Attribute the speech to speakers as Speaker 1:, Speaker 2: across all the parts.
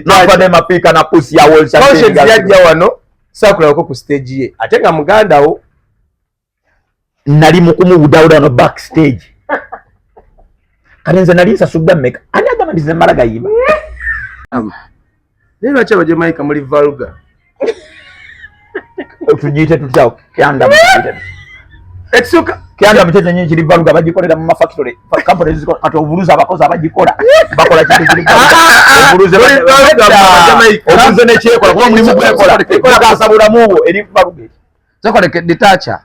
Speaker 1: Nafane mapika na pusi ya wall shot.
Speaker 2: Conscience yajja wano sakulako ku stage ye. Ate nga muganda wo
Speaker 1: nali mukumu budawuda no backstage. Karenze nali nsasubda meka. Ani agamba ndize maraga yimba.
Speaker 2: Lero acha baje Mike muri Valga.
Speaker 1: Tujite tutao kyanda mutite.
Speaker 2: Etsuka
Speaker 1: kyanda mutite nyinyi kiri Valga bagikolera mu factory. Company ziko atoburuza abakozi abagikola. Bakola kintu kiri. Oburuze oburuze ne cheko kwa mulimu kwekola. Ekola kasabula muwo eri Valga.
Speaker 2: Zako detacha.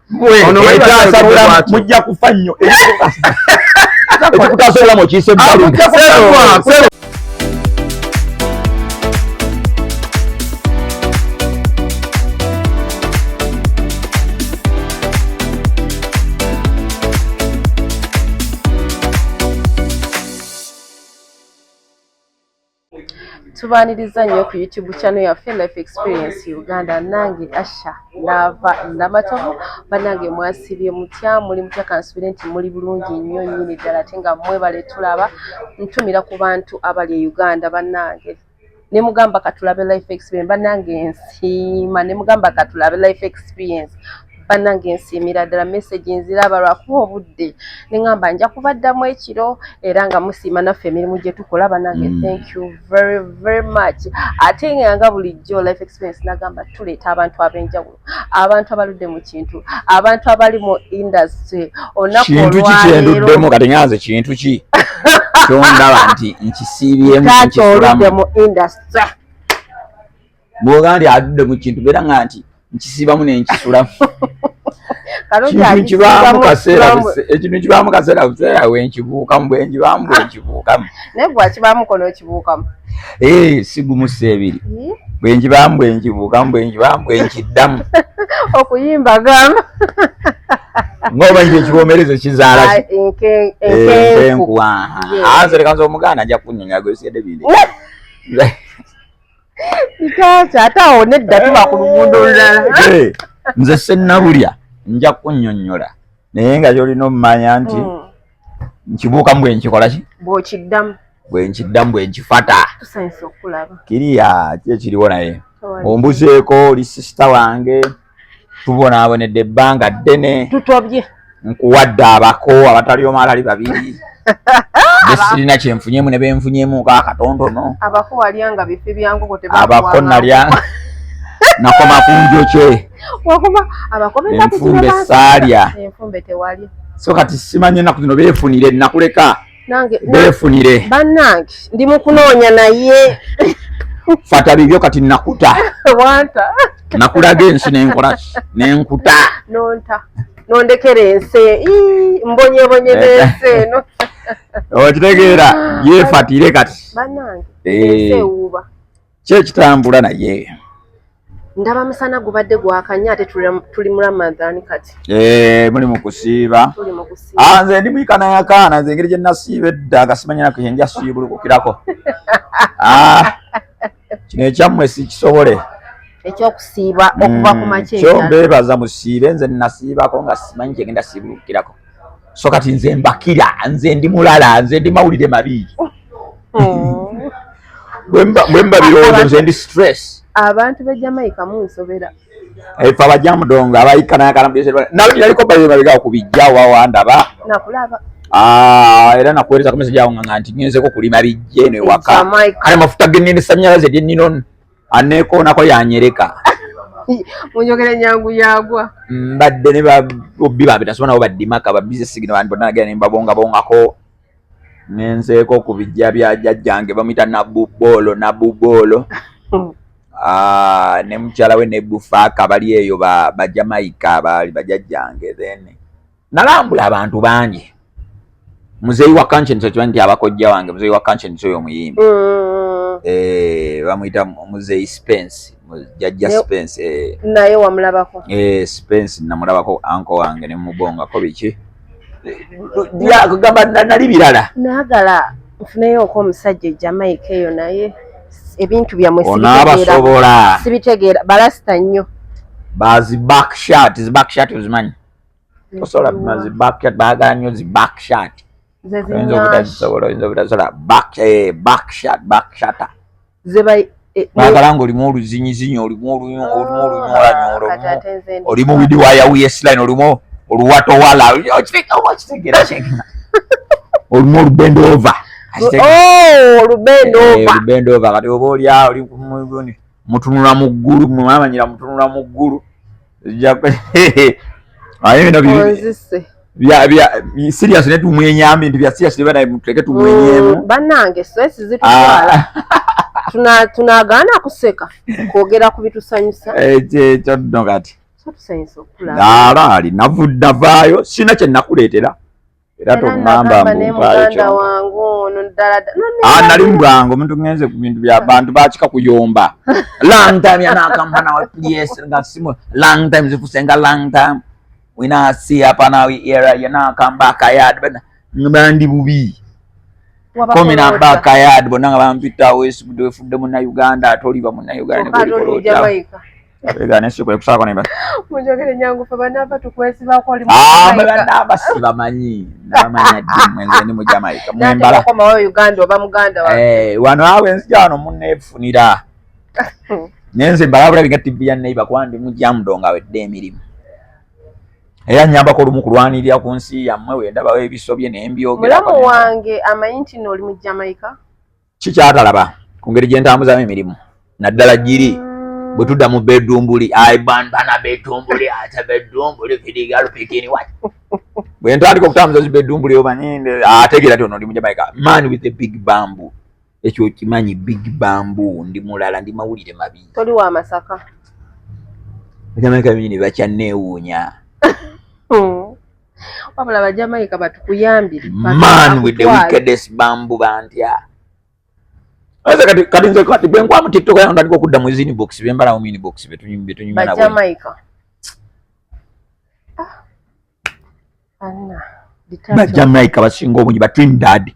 Speaker 1: Ono detacha mujja kufanyo. Ekutasobola mu kise Valga.
Speaker 3: Tubaniriza nnyo ku YouTube channel ya Life Experience Uganda. Nange Asha nava Namatovu banange mwasibye mutya muli mutya kansubire nti muli bulungi nnyo nnyini ddala ate nga mwebale tulaba ntumira ku bantu abali e Uganda banange ne mugamba katulabe Life Experience banange nsiima ne mugamba katulabe Life Experience banange nsiimira ddala message nziraba lwakuba obudde ne ngamba nja kubaddamu ekiro era nga musiima naffe emirimu gye tukola banange thank you very very much. Ate nga bulijjo Life Experience nagamba tuleeta abantu ab'enjawulo, abantu abaludde mu kintu, abantu abali mu industry
Speaker 1: kintu kikyendudemu kati nganze kintu ki kyondaba nti nkisiibyemu
Speaker 3: oludde mu industry
Speaker 1: bwogandi adudde mu kintu beera nga nti nkisiibamu nenkisulamu ekintu kibaamu kaseera buseera wenkibuukamu bwenjibaamu bwenkibuukamu
Speaker 3: naye bwakibaamu kono okibuukamu
Speaker 1: sigumusa ebiri bwenjibaamu bwenkibuukamu bwenjibaamu bwenkiddamu
Speaker 3: okuyimba gamba
Speaker 1: ng'oba nti ekibomereze kizaala enkenku ansereka nze omuganda ajja kunnyonnyola gwesigadde bindi
Speaker 3: Ikacha ate awo nedda tuba ku luguudo olulala
Speaker 1: nze sennabulya nja kunnyonnyola naye nga kyolina omumanya nti nkibuukamu bwenkikola ki bwenkiddamu bwenkifata
Speaker 3: tusanyusa okulaba
Speaker 1: kiriya ki ekiriwo naye ombuzeeko oli sisita wange tubonaabonedde ebbanga ddene
Speaker 3: tutobye
Speaker 1: nkuwadde abako abatali omalali babiri sirina kyenfunyemu ne benfunyemu kaakatontono
Speaker 3: abako walyanga bife byankoko
Speaker 1: abako nalya nakoma kunjokye enfumbe saalya so kati simanye ennaku zino beefunire nakuleka beefunire
Speaker 3: bannange ndi mu kunoonya naye
Speaker 1: fata bibyo kati nakuta nakulaga ensi nenkola nenkuta
Speaker 3: nondekera ensi mbonyebonye n'ensi eno
Speaker 1: okitegeera yeefatire kati
Speaker 3: bannange ensi ewuuba
Speaker 1: kyekitambula naye
Speaker 3: ndaba musana gubadde gwakanya ate tuli mu Ramadhan kati
Speaker 1: muli mu kusiiba nze ndi mwikanayakaana nze engeri gye nasiiba edda agasimanyana kenja siibulukukirako kino ekyammwe sikisobole
Speaker 3: ekyokusiiba okuva ku makya
Speaker 1: kyo mbeebaza musiibe nze nasiibako nga simanyi kyegenda siibulukukirako so kati nze mbakira nze ndi mulala nze ndi mawulire mabi bwemba birowoozo nze ndi stress
Speaker 3: abantu be Jamaica munsobera
Speaker 1: efa bajamudongo abayikanayakana nawe yaliko bayo babigao kubijja wawandaba
Speaker 3: nakulaba
Speaker 1: era nakuweereza ku message yawo nga nti ngenzeko kulima bijje eno ewaka kale mafuta genene sannyalaze lye nnino aneekoonako yanyereka
Speaker 3: munyogere nyangu yagwa
Speaker 1: mbadde ne babbi babita soba nabo baddimaka babbize sigino bandi bonna nagenda ne mbabongabongako ngenzeeko ku bijja bya jjajjange bamuyita nabuboolo ne mukyala we ne Bufaaka bali eyo ba Jamaica baali bajjajjange then nalambula abantu bangi muzeeyi wa conscience okimanyi nti abakojja wange muzeeyi wa conscience oyo omuyimbi bamuyita muzeeyi Spence jjajja Spence
Speaker 3: naye wamulabako
Speaker 1: Spence namulabako anko wange ne mubongako biki gamba nali birala
Speaker 3: naagala nfuneyo omusajja Jamaica eyo naye ebintu byamwe
Speaker 1: sibitegeera
Speaker 3: balasita nnyo
Speaker 1: bazi backshot uzimanyi osobola kumazi backshot baagala nnyo zi backshot backshot bagalanga olimu oluzinyizinyi olimu olunyolanyolo olimu widiwaya wiesline olimu oluwatowala olimu olubendova kati oba olya oli mutunula mu ggulu mwamanyira mutunula mu ggulu serious ne tumwenyambi nti bya serious bana mutuleke tumwenyemu
Speaker 3: bannange stress zitutwala tunagaana kuseka kwogera ku bitusanyusa
Speaker 1: kyodno kati ali navaayo sina kye nakuleetera era tongamba mbumpaayo nali mbwangu omuntu ngenze ku bintu byabantu bakika kuyomba long time yanakampana wa PS nga simu long time zifusenga long time wina see hapa na era yanakamba kayad bandi bubi komi na bakayad bonanga bampita wesi budefudde mu Uganda atoliba mu Uganda ne Jamaica ega nesi kwe kusaka ne ba
Speaker 3: munjogere nyangu fa banaba tukwesiba ko ali
Speaker 1: banaba sibamanyi namanya dimwenze ni mu Jamaica
Speaker 3: mwembala ko mawe Uganda oba muganda wa
Speaker 1: wano awe nsijano munnefunira nenze mbalabula bigati bya neiba kwandi mu jamdonga wedde emirimu era nyamba ko lumu kulwanirira ku nsi yammwe wenda bawe ebisobye n'embyogera
Speaker 3: mulamu wange amayinti no oli mu Jamaica
Speaker 1: kikyatalaba ku ngeri gye ntambuzamu emirimu naddala giri bwe tudda mu bedroom buli bana bedroom buli ate bedroom buli vidigalu pikini what bwe ntandika okutambuza zi bedroom buli obanyinde ategeera ti ono ndi mu Jamaica man with a big bamboo ekyo kimanyi big bamboo ndi mulala ndi mawulire mabi
Speaker 3: toli wa Masaka
Speaker 1: Jamaica bini bakyanneewuunya
Speaker 3: wabula ba Jamaica batukuyambire
Speaker 1: man with the wickedest bamboo bantya kati nze kati bwenkwa mu TikTok yange ndiko kudda mu zini box bembala mu mini box betunyumya
Speaker 3: na Jamaica
Speaker 1: ba Jamaica basinga obungi ba Trinidad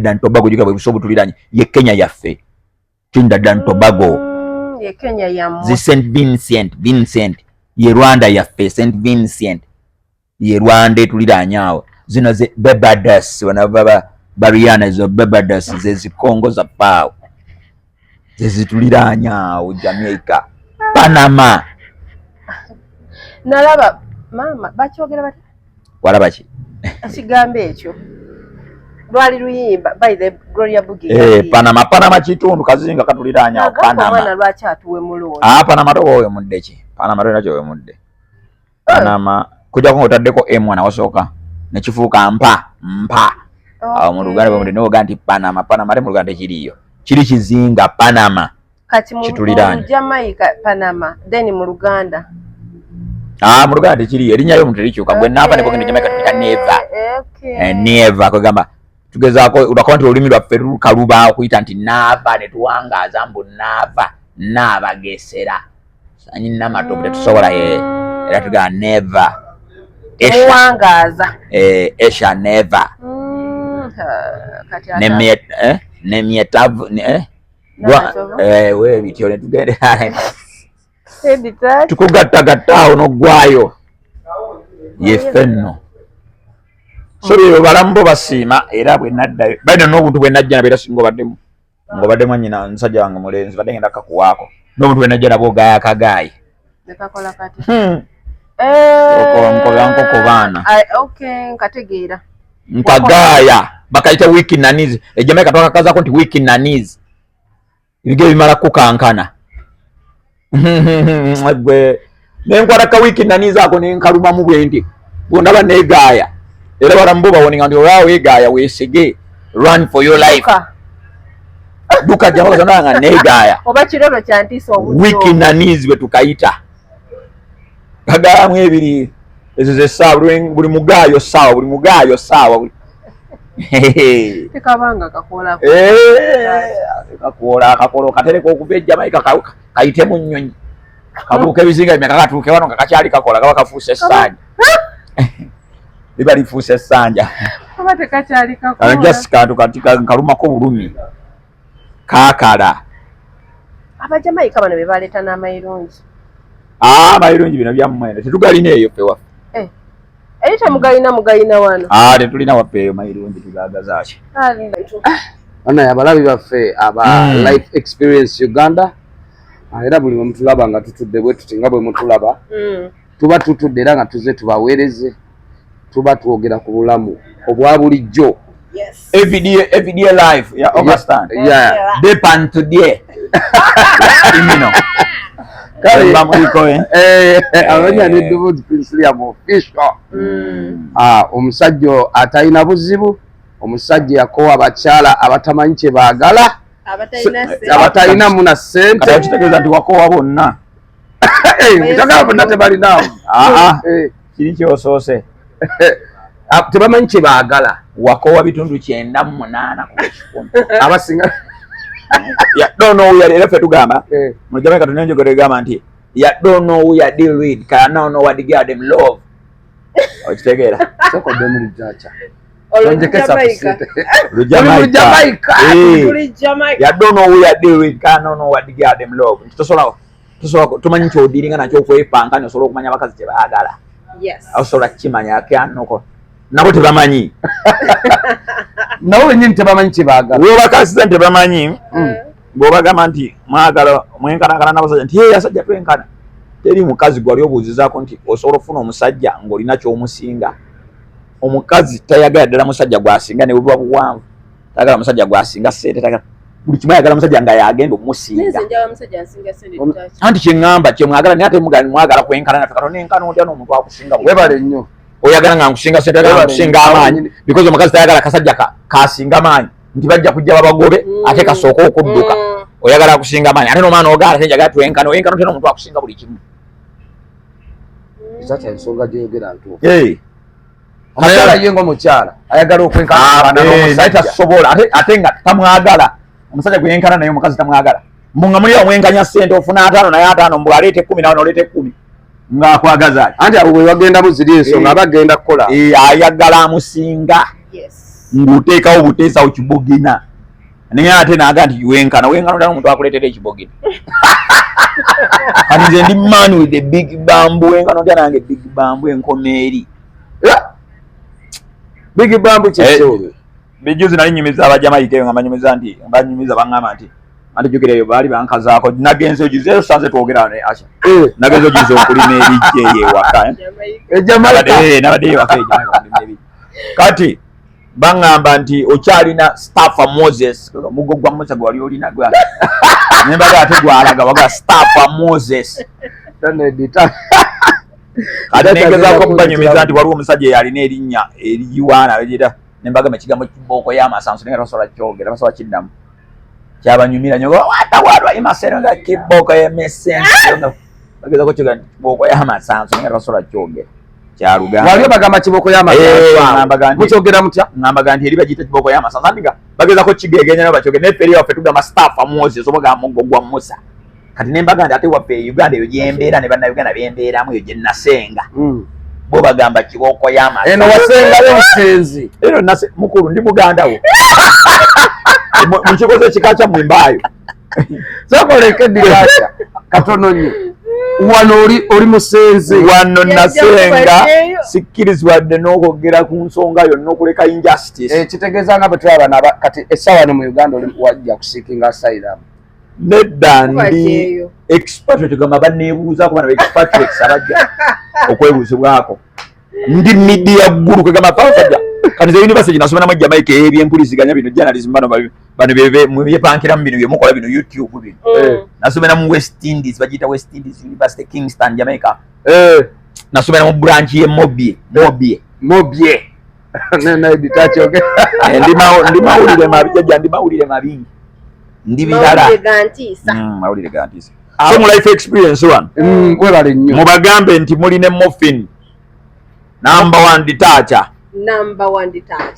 Speaker 1: and Tobago jika bwe busobo tuliranye ye Kenya yaffe Trinidad and Tobago
Speaker 3: ye Kenya ya
Speaker 1: zi St Vincent ye Rwanda yaffe St Vincent ye Rwanda tuliranyaawo zino ze Barbados wanava Bariana zo Barbados ze Congo za pao ze tuliranyaawo Jamaica Panama
Speaker 3: nalaba mama bakyogera bati
Speaker 1: walaba ki
Speaker 3: asigambe ekyo lwali luyimba by the Gloria Bugi
Speaker 1: Panama kitundu kazinga katuliranyaawo Panama
Speaker 3: mwana lwaki atuwe mulongo
Speaker 1: Panama to wowe mudde ki Panama to nakyo wowe mudde Panama kuja ko otaddeko mwana wasooka ne kifuuka mpa awo mu Luganda bwe no ganti Panama te mu Luganda kiriyo kiri kizinga Panama
Speaker 3: kati mu Jamaica Panama then mu Luganda
Speaker 1: mu Luganda kiriyo erinnya omuntu erikyuka bwe nava ne bogenda Jamaica tupita neva kwegamba tugezaako ulakonti olulimi lwaffe lukaluba okuyita nti naava ne tuwangaaza mbu naabagesera sanyi namatopu tetusobola era tugaa neva
Speaker 3: Wangaza
Speaker 1: Esha never nemietavu we bityo ne tugende tukugattagattaawo n'oggwayo yeffenno so byo balambo basiima era bwe naddayo balina n'obuntu bwe najja nabeera singa obaddemu nyina nsajja wange mulenzi badde ngenda kakuwaako n'obuntu bwe najja nabwo gaaya kagaayi
Speaker 3: nekakola kati
Speaker 1: nkoko baana
Speaker 3: okay nkategeera
Speaker 1: nkagaaya bakayita wiki nanizi Jamaica twakakazako nti wiki nanizi ebige bimala kukankana gwe nenkwata ka wiki nanizi ako nenkalumamu bwendi bwondaba negaaya era balambo bawoninga nti olwawo wegaaya weesige run for your life duka Jamaica zonanga negaaya
Speaker 3: oba kirolo kyantiisa obudde
Speaker 1: wiki nanizi bwe tukayita kagalamu ebiri ezo ze saawa buli mugaayo saawa
Speaker 3: tekabanga kakola
Speaker 1: kakolo katereka okuva Jamaica kayite mu nnyonyi kabuuka ebizinga bimeka katuuke wano nga kakyali kakola kaba kafuuse essanja liba lifuuse essanja
Speaker 3: oba tekakyali kakola
Speaker 1: just kantu kalumako bulumi kaakala
Speaker 3: Abajamaica bano be baleeta n'amayirungi
Speaker 1: amayirungi bino byammwe tetugalina eyo ffe waffe
Speaker 3: Ayita mugayina wano.
Speaker 1: Tetulina waffe mayirungi tugagaza ki.
Speaker 2: Bana yabalabi baffe aba Life Experience Uganda. Era buli mutulaba nga tutudde bwe tutinga bwe mutulaba. Tuba tutudde era nga tuze tubaweereze. Tuba twogera ku bulamu obwa bulijjo.
Speaker 3: Yes.
Speaker 1: Every day life. Yeah, understand.
Speaker 2: Yeah.
Speaker 1: Day pan to day. Imino. Kale bamuriko
Speaker 2: abanya ne David Prince Liam official. Omusajja atayina buzibu, omusajja yakowa abakyala abatamanyi kye baagala, abatayina muna ssente.
Speaker 1: Kati kitegeeza nti wakowa bonna.
Speaker 2: Njagala bonna tebalinawo.
Speaker 1: Kiri kyosoose.
Speaker 2: Tebamanyi kye baagala.
Speaker 1: Wakowa bitundu 98 ku 10.
Speaker 2: Abasinga
Speaker 1: don't know we are tugamba mu Jamaica tunenjogera egamba nti don't know we are deal with can now know what the girl them love okitegeera
Speaker 2: soko demuli jacha
Speaker 1: Jamaica don't know we are deal with can now know what the girl them love tosola tumanyi kyo diringa nakyo kwepanga nosobola okumanya abakazi kye baagala osobola kimanya kyanoko nabo tebamanyi
Speaker 2: nawe wenyini tebamanyi kye baagala
Speaker 1: webakasi tebamanyi bw'obagamba nti mwagala mwenkanakana n'abasajja nti asajja twenkana teri mukazi gwali obuuzizaako nti osobola ofuna omusajja ng'olina ky'omusinga omukazi tayagala ddala musajja gwasinga ne buba buwanvu tayagala musajja gwasinga ssente tayagala buli kimu ayagala musajja nga yagenda omusinga anti kyeŋŋamba kye mwagala naye ate mwagala kwenkana naffe katonda enkana otya n'omuntu akusinga
Speaker 2: webale nnyo
Speaker 1: oyagala nga nkusinga ssente ayagala nkusinga amaanyi because omukazi tayagala kasajja kasinga amaanyi nti bajja kujja babagobe ate kasooka okudduka oyagala akusinga amaanyi ate n'omwana ogaala ate njagala twenkana oyenkana otya n'omuntu akusinga buli kimu
Speaker 2: ekyo ensonga gyeyogera ntuufu omukyala ye ng'omukyala ayagala okwenkana
Speaker 1: tasobola ate nga tamwagala omusajja gweyenkana naye omukazi tamwagala mbunga muli omwenkanya ssente ofuna 5 naye 5 mbwe aleeta 10 nawe noleeta 10 ng'akwagaza
Speaker 2: anti abo bwe bagenda muziri ensonga bagenda kukola
Speaker 1: ayagala amusinga ng'oteekawo buteesawo kibogina naye ate naaga nti wenkana otya n'omuntu akuleetera ekibogina kati nze ndi man with the big bambu wenkana otya nange big bambu enkomeeri
Speaker 2: big bambu kyekyo
Speaker 1: bijuzi nali nyumiza abajamaika eyo nga banyumiza nti banyumiza baŋŋamba nti anti jjukira eyo baali bankazaako nagenze ogizeeyo sanze twogera ne asha nagenze ogize okulima ebijja eyo ewaka nabadde ewaka ejamaika kati baŋŋamba nti okyalina Staffa Moses mugo gwa Musa gwali olina gwa nembaga ate gwalaga waga Staffa Moses ate nengezaako kubanyumiza nti waliwo omusajja eyalina erinnya eriyiwaana begira nembaga ekigambo kibooko y'amasanso naye basobola kyogera basobola kiddamu kyabanyumira nyo watawalwa imaseno nga kibooko y'emesenso bagezaako kyogera nti kibooko y'amasanso naye basobola kyogera kyaluganda
Speaker 2: waliyo bagamba kibooko y'amasanso mukyogera mutya
Speaker 1: ŋŋambaga nti eri bagiyita kibooko y'amasanso anti nga bagezaako kigegenya nayo bakyogera naye feri waffe tugamba Staffa Moses oba muggo gwa Musa kati nembaga nti ate waffe e Uganda eyo gyembeera ne bannayuganda bembeeramu eyo gye nasenga bo bagamba kibooko y'amasanso
Speaker 2: eno wasengayo musenzi
Speaker 1: ero mukulu ndi muganda wo mukikoze ekika kyammwe mbaayo
Speaker 2: sokoleka eddiraasha katono nnyo wano oli musenzi
Speaker 1: wano nasenga sikkirizibwadde n'okwogera ku nsonga yonna okuleka injustice
Speaker 2: kitegeeza nga bwe tulaba kati essaawa no mu Uganda oli wajja kusiikinga asylum
Speaker 1: nedda ndi expatriate gamba banneebuuzaako bana expatriates abajja okwebuuzibwako ndi media ggulu kwegamba fasajja kati ze university nasomenamu Jamaica ebyempuliziganya bino journalism bano byepankiramu bino byemukola bino YouTube bino nasomenamu West Indies bagiyita West Indies University Kingston Jamaica nasomenamu branch ye Mobie ndi mawulire mabijajja ndi mawulire mabingi ndi birala mawulire gantiisa so mu life experience one
Speaker 2: webale nnyo
Speaker 1: mubagambe nti mulina muffin number 1 detacher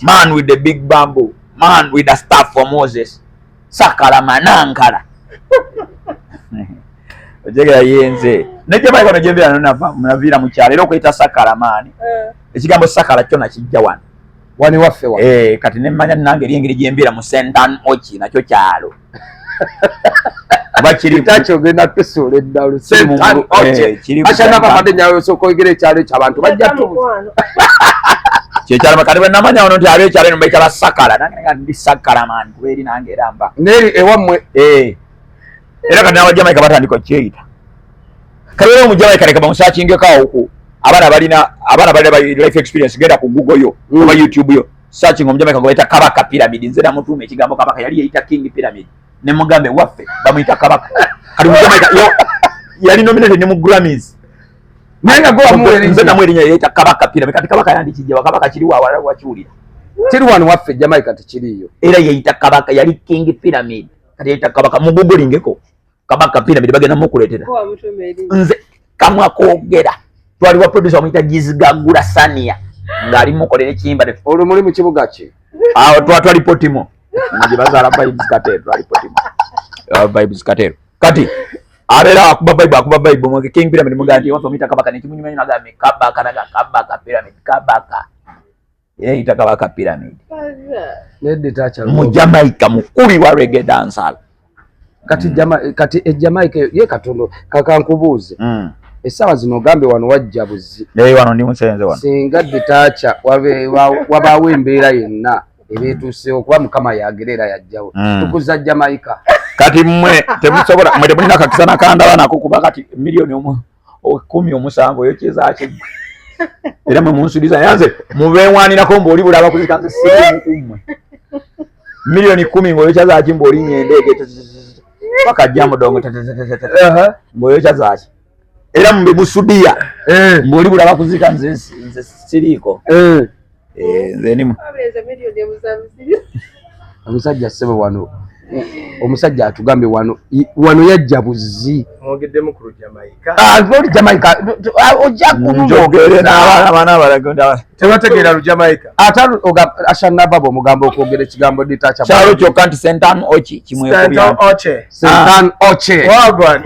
Speaker 1: man with the big bamboo man with the staff for Moses sakala manankala ojegera yenze nejamaika no jembera navira mu kyalo era okuyita sakala maani ekigambo sakala kyo nakijja
Speaker 2: wani waffe wa
Speaker 1: kati nemmanya nange eryengeri gyembera mu Sentan Ochi nakyo kyalo bakiri
Speaker 2: tacho genda tusule dalu
Speaker 1: Sentano oche
Speaker 2: ashana bamade nyayo sokoigere ekyalo ky'abantu bajja tu
Speaker 1: kyekyalo bakati bwenamanya ono nti abe ekyalo eno baita basakala nange nga ndi sakala man bweri nange eramba
Speaker 2: neri ewammwe
Speaker 1: era kati n'abajamaika batandika okyeyita kabera omujamaika leka bamusakingeko awo abaana balina life experience genda ku Google yo oba YouTube yo searching omujamaika gwe bayita Kabaka Pyramid nze namutuuma ekigambo Kabaka yali yeyita King Pyramid ne mugambe waffe bamuyita Kabaka kati omujamaika yo yali nominated ne mu Grammys
Speaker 2: nenga go amwe
Speaker 1: nze namwerinya yeyita Kabaka Pyramid kati Kabaka yandikijja Kabaka kiri wawala wakiwulira
Speaker 2: kiri wano waffe Jamaica tekiriyo
Speaker 1: era yeyita Kabaka yali King Pyramid kati yeyita Kabaka mu Googleingeko Kabaka Pyramid bagenda mukuleetera nze kamwa koogera twaliwa producer omuyita Gizigagula Sania ng'ali mukolera ekiyimba
Speaker 2: olwo muli mu kibuga ki
Speaker 1: awo twali Potimo gye bazaala Vibes Katero twali Potimo Vibes Katero kati abeera akuba Bible mu King Pyramid mugamba nti waffe omuyita Kabaka nekimunyumanyi nagambe Kabaka Pyramid Kabaka yeyita Kabaka Pyramid
Speaker 2: nedde tacha
Speaker 1: mu Jamaica mukuli wa reggae dancehall
Speaker 2: kati Jamaica ye katondo kakankubuuze essaawa zino ogambe wano wajja buzi
Speaker 1: wano ndi musenze wano
Speaker 2: singa detacha wabaawo embeera yenna ebeetuuseewo kuba Mukama yagerera yajjawo tukuza Jamaica
Speaker 1: kati mmwe temusobola mwe temulina kakisana kandaba nako kuba kati miliyoni 17 oyokyezaki era mwe munsuliza yanze mubeewanirako mbaoli bulaba kuzikanze simukumwe miliyoni 10 ng'oyokyazaki mbaolinya endeege paka jja mudongo ng'oyokyazaki era mbe busudia mboli bulaba kuzika nze siriiko nze nimu omusajja ssebo wano omusajja atugambe wano yajja buzi
Speaker 4: mwogeddemu ku Jamaica
Speaker 2: Jamaica ojja
Speaker 1: kunjogere n'abaana balagonda
Speaker 4: tebategeera Jamaica
Speaker 2: ashana babo omugambo okwogera ekigambo ditacha
Speaker 1: kyalo kyokka nti Sentano Ochi kimwekubya
Speaker 2: Sentano Oche
Speaker 4: wagwan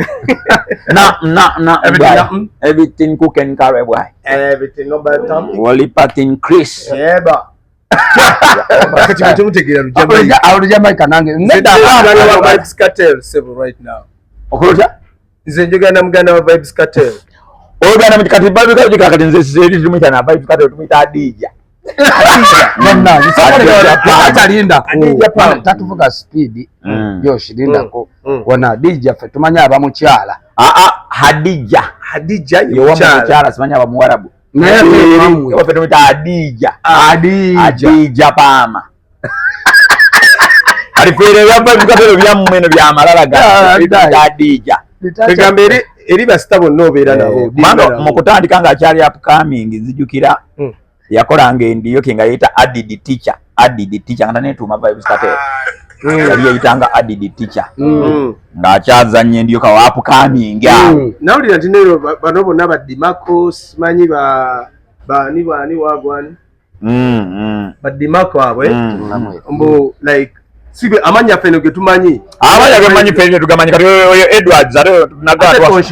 Speaker 1: everything cook and carry boy
Speaker 4: everything no bad time
Speaker 1: walipatin Chris
Speaker 4: yeba bakati batemutegeera Jamaica
Speaker 2: awo Jamaica nange
Speaker 4: Vibes Cartel right now
Speaker 1: okulota
Speaker 4: nze njogera muganda wa Vibes Cartel
Speaker 1: ogana mukati babu kati nze seri tumita na Vibes Cartel tumita Adija
Speaker 2: nonna atalinda tatuvuga speed Josh linda ko wana Adija fe tumanya abamukyala
Speaker 4: Hadija
Speaker 1: yo mukyala simanya abamuwarabu
Speaker 2: naye
Speaker 1: wafe tumita Adija Pama alifere Vibes Cartel byammwe no byamalala ga Adija
Speaker 4: tegambe eri basita bonna obeera nabo
Speaker 1: mano mukutandika nga akyali upcoming nzijukira yakolanga endiyo ke nga yeyita Added Teacher nga netuuma Vibes Cartel yali yeyitanga Added Teacher ng'akyazannya endiyo kawa upcoming
Speaker 4: nawulira nti nero bano bonna baddimako simanyi bani wagwan baddimako abwe mbu like sibe amanya feno getumanyi
Speaker 1: amanya gemanyi feno tugamanyi kati oyo Edwards ate nagwa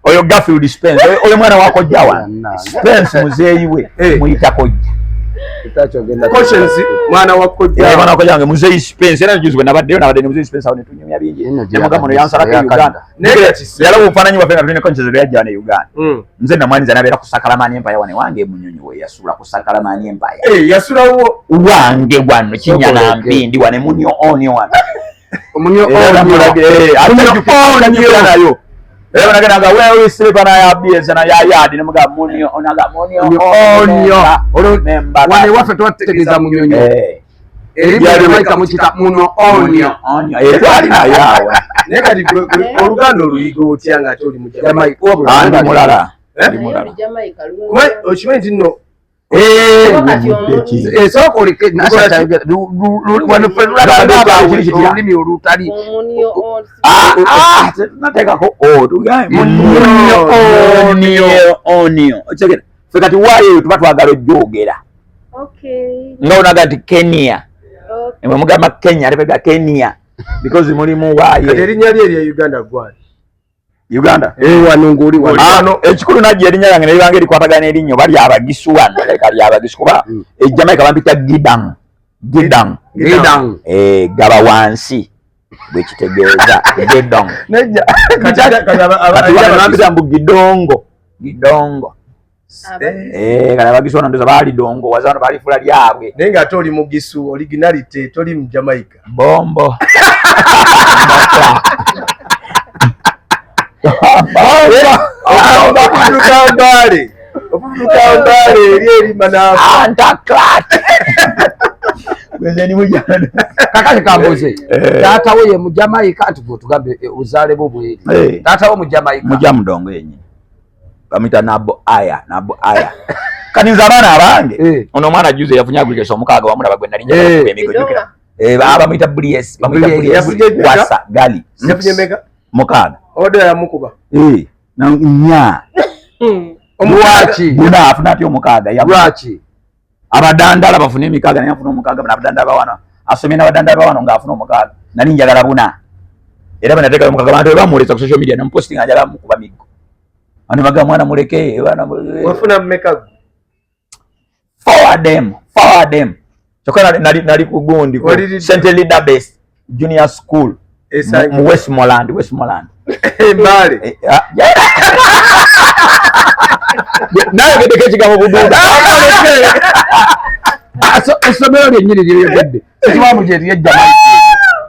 Speaker 1: oyo Garfield Spence oyo mwana wako jawa Spence muzeeyi we muyita kojja
Speaker 4: Conscience mwana wako jawa
Speaker 1: mwana wako jawa muzeeyi Spence era njuzwe nabaddeyo ne muzeeyi Spence awo netunyumya bingi nemugamono yansala ke Uganda yala ufananyi wa fena tulina Conscience yajja ne Uganda nze namwaniza nabeera ku Sakalamani Empire wane wange munyonyi we yasula ku Sakalamani Empire
Speaker 4: yasulawo
Speaker 1: wange wano kinyana mpindi wane munyo onyo wane
Speaker 2: omunyo
Speaker 1: nayo era nagenda wewe silipa na ya bieza na ya yadi ne muga munyo onaga munyo
Speaker 2: wane wafe twategeza munyonyo yali maika mukita muno onyo
Speaker 1: twali na yawe
Speaker 4: nekati oluganda oluyiga otya nga ate oli mu Jamaica
Speaker 1: andi mulala
Speaker 4: okimanyi nti nno
Speaker 2: sokolike olulimi olutali
Speaker 1: nateekako onio okitegeera ffe kati waayo tuba twagala ojjoogera nga onaga nti Kenya emwe mugamba Kenya tebega Kenya because mulimu waayo
Speaker 4: erinnya lye erya Uganda
Speaker 2: wano ng'oli
Speaker 1: wano ekikulu najja erinnya lyange ne libanga erikwatagana erinnyo bali abagisu wano kali abagisu kuba Jamaica bampita Gidang gaba wansi bwekitegeeza gedong
Speaker 4: Nejja.
Speaker 1: kati banambira mbu gidongo kala bagisona ndoza bali dongo wazana bali fula lyabwe
Speaker 4: naye ng'ate oli mugisu originality toli mu Jamaica
Speaker 1: bombo
Speaker 4: okutuka Mbale eri manaafu
Speaker 1: antaklat gwezeni mujana
Speaker 2: kakati kambuze taata we ye mu Jamaica ati gwe tugambe uzaale bo bweri taata we mu Jamaica
Speaker 1: muja mudongo yenye bamita nabo aya kaninza abaana abange ono omwana juze yafunye agulikeso omukaaga wamulaba gwe nali njagala emigojukira bamuyita Bries wasa gali
Speaker 4: yafunye meka
Speaker 1: mukaaga
Speaker 4: odo yamukuba
Speaker 1: na nya
Speaker 2: lwaki
Speaker 1: buna afuna ati omukaaga
Speaker 2: lwaki
Speaker 1: abadandala bafune emikaaga naye afuna omukaaga abadandala bawana asomye n'abadandala bawano ng'afuna omukaaga nali njagala buna era banateekayo omukaaga bantu bamuleesa ku social media namuposting njagala mukuba miggo ano baga mwana muleke
Speaker 4: wafuna mmeka
Speaker 1: forward them chokana nali ku gundi ku St. Elizabeth Junior School mu Westmoreland
Speaker 4: Mbale
Speaker 1: naye gedeke kigambo bududa
Speaker 2: essomero lyennyini lyeyogedde ekiwamu gye lyejjama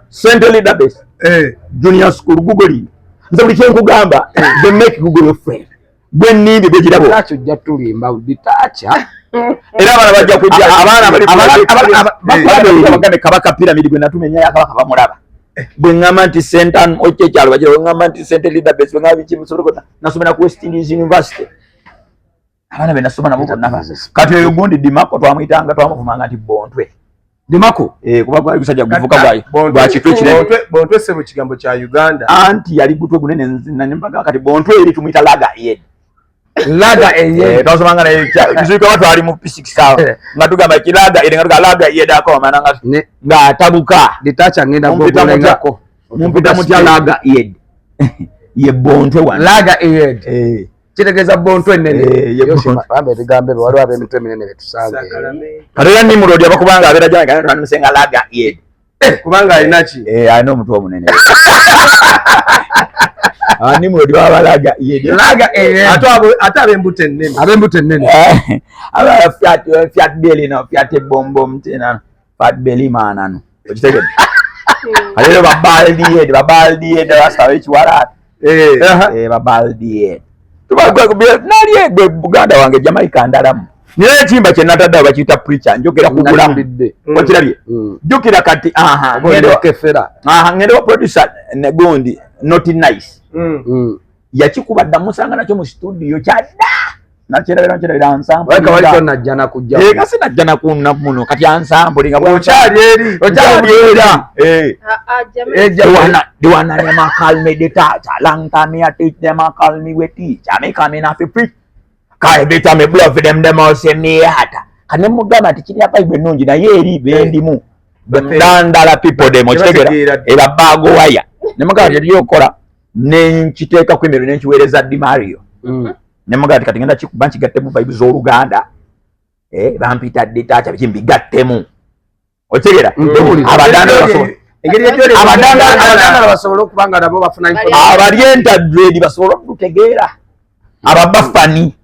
Speaker 1: St. Elizabeth Junior School Google nze buli kyenkugamba the make Google your friend gwe nnimbi begirabo
Speaker 2: takyo ojja tulimba bitakya
Speaker 1: era abana bajja kujja abaana kabaka pyramid gwe natumenya yakabaka bamulaba bwe ngamba nti St. Anne okyekyalo bagira bwe ngamba nti St. Elizabeth bwe ngamba biki musoloko nasomera ku West Indies University abana benasoma nabo bonna kati oyo gundi Dimako twamuyitanga twamuvumanga nti Bontwe
Speaker 2: Dimako
Speaker 1: kuba gwali gusajja guvuka gwa kitwe kirebe
Speaker 4: Bontwe se mu kigambo kya Uganda
Speaker 1: anti yali gutwe gunene nnembaga kati Bontwe eri tumuyita laga eyed twasomanga naye kizuika watu ali mu P6 nga tugamba kilaga eri nga tugamba laga eyed akomana nga atabuka
Speaker 2: ditacha ngenda gogolengako
Speaker 1: mumpita mutya laga eyed ye Bontwe wana
Speaker 2: laga eyed kitegeeza Bontwe ennene yosibambe tugambe waliwo ab'emitwe eminene betusange
Speaker 1: kati era Nimrod abakubanga abeera gyanga twandimusenga laga eyed
Speaker 4: kubanga alina ki
Speaker 1: alina omutwe omunene Nimrod wabalaga eyed
Speaker 4: ate ab'embuto ennene
Speaker 1: Fiat Belly no Fiat Bombo mtena Fiat Belly manano okitegedde alero babaldi eyed rasta ekiwalaata babaldi eyed nali egwe Buganda wange Jamaica ndalamu naye ekimba kye natadde bakiyita preacher njogera kugulamu okirabye jjukira kati ngende wa producer negundi not nice yakikuba dda musanga nakyo mu studio kyadda nakirabira ensample kasi najja nakuna muno kati ensample nga
Speaker 4: okyali eri
Speaker 1: they wanna never call me the teacher long time I teach them I call me we teacher me come in afi preach every time I blow for them all say me hata kane mugamba ati kiri Bible nungi naye eri bendimu dandala people them okitegera era bago waya nemugamba ati yokola nenkiteeka ku emero nenkiweereza Di Mario nemugamba ati kati ngenda kikuba nkigattemu Bible z'Oluganda bampita ditacha biki mbigattemu okitegera
Speaker 2: abadandala basobola okubanga nabo bafuna
Speaker 1: abalyentadred basobola okutegeera ababafani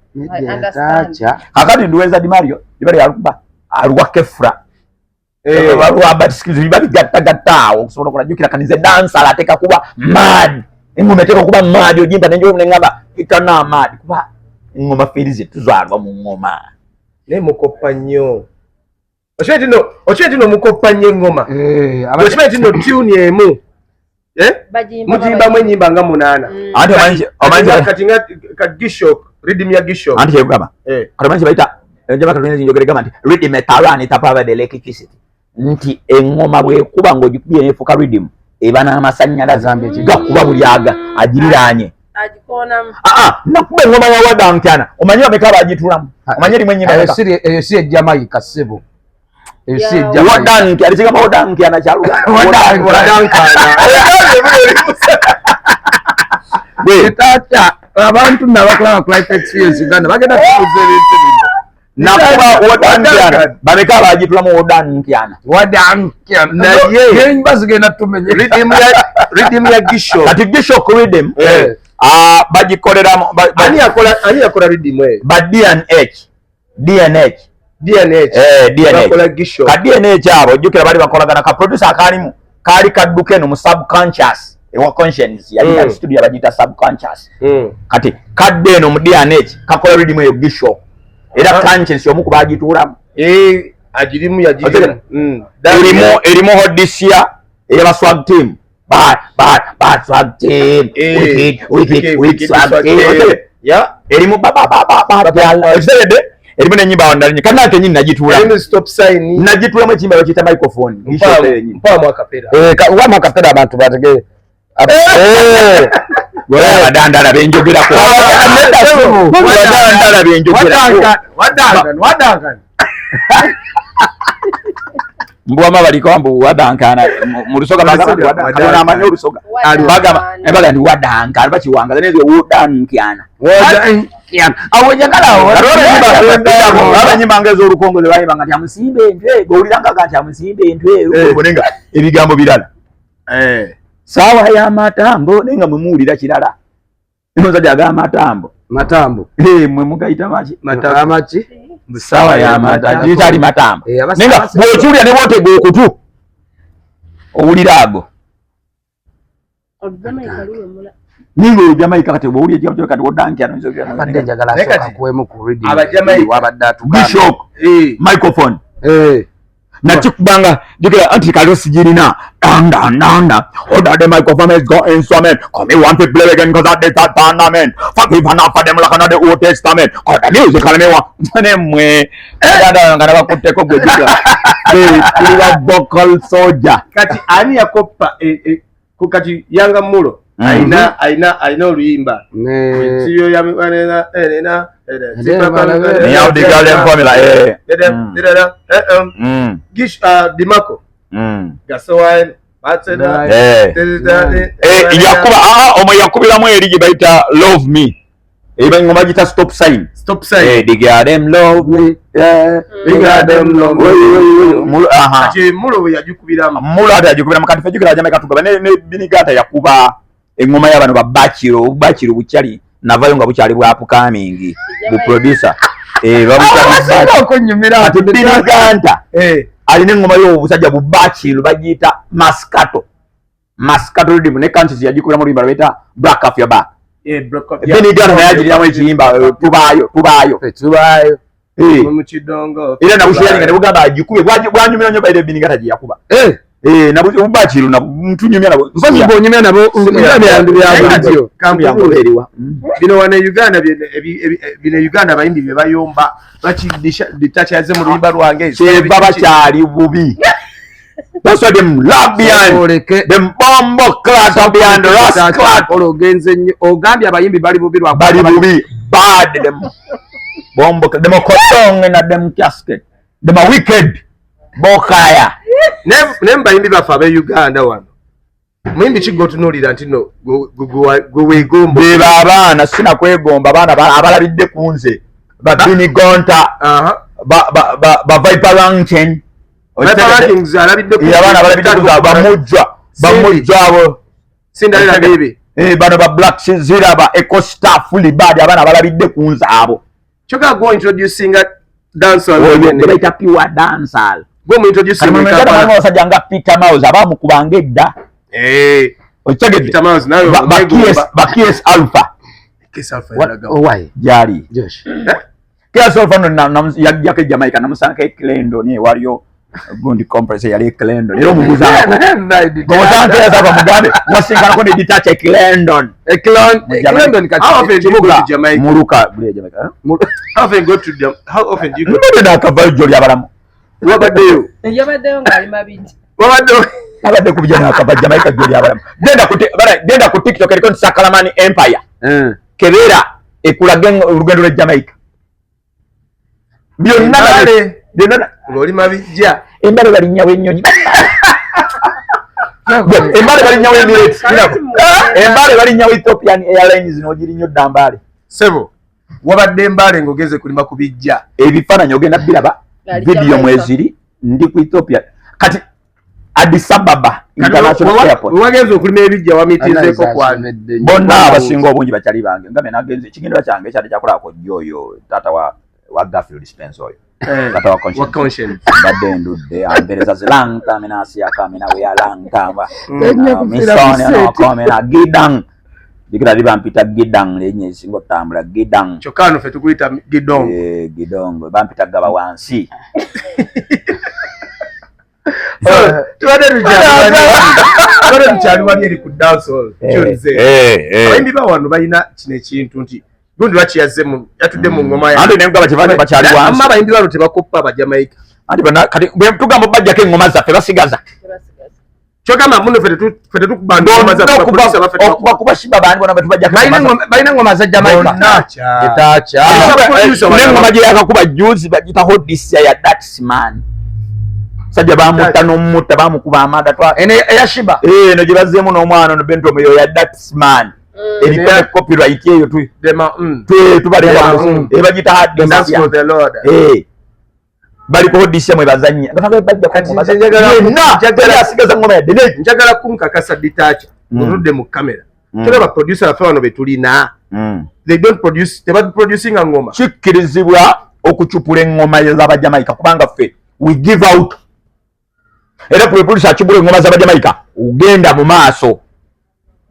Speaker 1: kakati nduweereza Di Mario yaluba aluwa Kefra babigattagatta awo okusobola okulajjukira kanize dansala ateeka kuba mad engoma eteeka okuba mad ogimpa nenjolengamba itana mad kuba engoma feri zetuzaalwa mu ngoma
Speaker 4: naye mukoppa nnyo okimanyi tino mukoppa nnyo engoma okimanyi tino tune emu mugimbamu ennyimba nga 8 kati nga Gishok rhythm ya Gishok
Speaker 1: anti kyegamba kati omanyi kyebayita njogera egamba nti rhythm etalani tapava the electricity nti engoma bwekuba ng'ogikubye nefuuka rhythm eba n'amasannyalaze gakuba buli agiriraanye nakuba engoma ya Wadankyana omanyi bameka bagitulamu omanyi erimu ennyimba
Speaker 2: eyo si ejjamaika ssebo
Speaker 1: alikigamba Wadankyana
Speaker 2: kyaluganda abantu nabakulaba ku life experience Uganda bagenda tuuza ebintu bino
Speaker 1: nakuba Wodankiana babeka bagitulamu Wodankiana
Speaker 2: naye bazigenda tumenye
Speaker 4: rhythm ya Gisho
Speaker 1: kati Gisho rhythm bagikolera
Speaker 4: ani yakola rhythm
Speaker 1: ba DNH
Speaker 4: bakola Gisho
Speaker 1: ka DNH abo jukira bali bakolagana ka producer akalimu kali kadduke no mu subconscious ewa conscience yali studio bagita subconscious kati kadde eno mu DNH kakola rhythm eyo Gisho era conscience yomu kubagitulamu
Speaker 4: agirimu
Speaker 1: erimu Odyssia eyaba swag team bad swag team wicked swag team erimu erimu nenyimba wandalinye kana ate nyinyi najitula
Speaker 4: stop sign
Speaker 1: najitulamu ekimba bakita microphone
Speaker 4: mpa mwakapera
Speaker 2: wa mwakapera abantu bategere
Speaker 1: badandala benjogera ko badandala benjogera
Speaker 4: wadangan
Speaker 1: mbwama baliko mbu wadankana mu lusoga bagamba amanyi olusoga bagamba ndi wadankana bakiwanga nezo Wodankiana awo njagala abanyimanga ez'olukongo ze bayimba nti amusimbe entwego owuliranga kati amusimbe entwego nenga ebigambo birala sawa y'amatambo nenga mwe muwulira kirala omusajja ag'amatambo mwe mugayita
Speaker 2: maki
Speaker 1: sawa y'amatambo gitali matambo nenga bw'okiwulira ne bw'otega okutu owulira ago ningo Jamaica kati bw'owulira ekigambo kati Wodankiana
Speaker 2: badde njagala asoka kuwemu ku rhythm wabadde
Speaker 1: Bishop microphone nakikubanga jukira anti kalo sigirina nanda order the microphone has got instrument come you want to play again because that tournament fuck if enough for them like another Old Testament cause the music me wa nemwe dada ngana bakuteko gwejja kuliwa vocal soldier
Speaker 4: kati ani yakopa kukati yanga mulo aina oluyimba siyo ya elena
Speaker 1: ni how the girl formula
Speaker 4: Gish Dimako gasowan bateda
Speaker 1: yakuba omo yakubiramu erigi baita love me eba ngoma gita stop sign the girl them love me the girl them love me
Speaker 4: ati mulo yajukubiramu
Speaker 1: mulo ati yajukubiramu kati fejukira Jamaica tuga ne binigata yakuba engoma y'abantu ba bachiro bukyali navayo nga bukyali bwa upcoming bu producer bamutaka
Speaker 2: okunyumira
Speaker 1: ati biniganta alina engoma y'obusajja bu bachiro bagiyita mascato rhythm ne countries yagikula mu luyimba lweta black off your back biniganta naye agiriramu ekiyimba tubaayo
Speaker 4: mu kidongo
Speaker 1: era nabushiyalinga ne bugamba agikube bwanyumira nnyo baire biniganta gye yakuba nabuzi ubachiro na mtunyumya nabo
Speaker 2: nsozi bonyumya nabo
Speaker 1: byandu kamyango eriwa
Speaker 4: bino wana Uganda bino Uganda bayimbi bye bayomba bakidisha ditachaze mu luyimba lwange
Speaker 1: baba cyali bubi that's why them love behind them bombo class behind the rascal
Speaker 2: ologenze nnyo ogambye abayimbi bali bubi
Speaker 1: bad them bombo them kotong na them casket them wicked bokaya
Speaker 4: nemba yimbi bafa be Uganda wano mwimbi kigo tunulira ntino go wegomba
Speaker 1: be babana sina kwegomba bana abalabidde kunze babini gonta ba Viper Ranking
Speaker 4: alabidde
Speaker 1: ku abana abalabidde kunze bamujja abo
Speaker 4: sindalira baby
Speaker 1: bano ba Black Zira ba Eco Star fully bad abana abalabidde kunze abo
Speaker 4: choka go introducing a dancehall
Speaker 1: baita pure dancehall
Speaker 4: gwe mu introducing
Speaker 1: abasajja nga Peter Mouse abamukubanga edda ochagedde
Speaker 4: Peter Mouse nayo
Speaker 1: bakiyes Alpha
Speaker 2: why
Speaker 1: jali
Speaker 2: Josh
Speaker 1: Kies Alpha no yake Jamaica namusanga Eklendo ni waliyo gundi compressor yali Eklendo lero mubuza komotante yasaba mugambe wasingana ko ne detach Eklendo kati
Speaker 4: Jamaica
Speaker 1: muruka bule Jamaica
Speaker 4: how often do you go to
Speaker 1: na kabajo lya balamu
Speaker 4: wabaddeyo
Speaker 3: ngali mabindi
Speaker 1: abadde ku bijana akaba Jamaica gye abalamu genda ku TikTok eriko Sakalamani Empire kebera ekulaga urugendo lwa Jamaica byonna
Speaker 4: ngoli mabijja
Speaker 1: embale balinya wenyonyi embale balinya Emirates embale balinya Ethiopian Airlines no girinyo dambale
Speaker 4: sebo wabadde Mbale ng'ogeze kulima ku bijja
Speaker 1: ebifaananyi ogenda biraba video mweziri ndi ku Ethiopia kati Addis Ababa International Airport
Speaker 4: wagenze okulima ebijja wamitizeeko kwane
Speaker 1: bonna abasinga obungi bakyali bange nga nagenze ekigendera kyange kyali kyakolako jjoyo tata wa Garfield Spence oyo tata wa conscience badde ndudde ambereza zilanga menasi yakamena we yalanga misone no komena gidang dikira libampita gidang lenye singo tambula gidang
Speaker 4: chokano fe tukuyita gidong
Speaker 1: gidong bampita gaba wansi
Speaker 4: tuwadde lukyali wali eri ku dancehall kyolize abayimbi ba wano balina kino ekintu nti gundi lwakiyaze yatudde mu ngoma
Speaker 1: andi nenga bakivanye bakyali wansi
Speaker 4: amma abayimbi bano tebakoppa abajamaika
Speaker 1: andi kati tugamba bajjako engoma zaffe basigaza
Speaker 4: kyogamba muno fe tetukubanda engoma
Speaker 1: zakuba shiba bandi bona betubajjako
Speaker 2: balina engoma za Jamaica
Speaker 1: etacha n'engoma gye yakakuba juzi bagita hodisia ya Daxman sajja bamutta n'omutta bamukuba amanda
Speaker 2: eya Shiba
Speaker 1: eno gye bazzeemu n'omwana ono bento oyo ya Daxman eriko copyright eyo tubalenga bagita hadisia bali kuhodisha mwe bazanya
Speaker 4: njagala kunkakasa ditacha oludde mu kamera kyolaba producer afe wano betulina they don't produce producing a ngoma
Speaker 1: kikkirizibwa okucupula engoma z'abajamaika kubanga ffe we give out era producer akibula engoma z'abajamaika ugenda mu maaso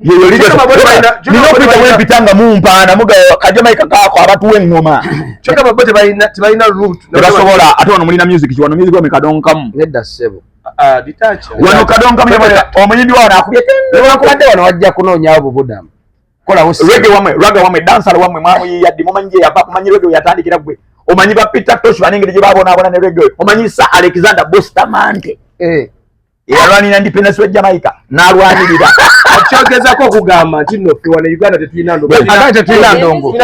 Speaker 1: yeyo linokwitawempitanga mumpaana mugayo kajamaika kako abatuwa engoma
Speaker 4: kyokaba bo tebalina root
Speaker 1: tebasobola ate wano mulina music wano music wame kadonkamu
Speaker 2: nedda ssebo
Speaker 1: wano kadonkamu omuyimbi wawo nakubye
Speaker 2: newankubadde wano wajja kunoonya obubudamu
Speaker 1: raga wamwe dansala wamwe mwamuyiyadde mumanyi gye yava kumanyi rege yatandikira gwe omanyi ba Peter Tosh banengeri gye babonaabona ne rege omanyi Sir Alexander Bustamante eyalwanira independence we Jamaica n'alwanirira
Speaker 4: akyogezako okugamba nti nno ffe wano Uganda tetulina ndongo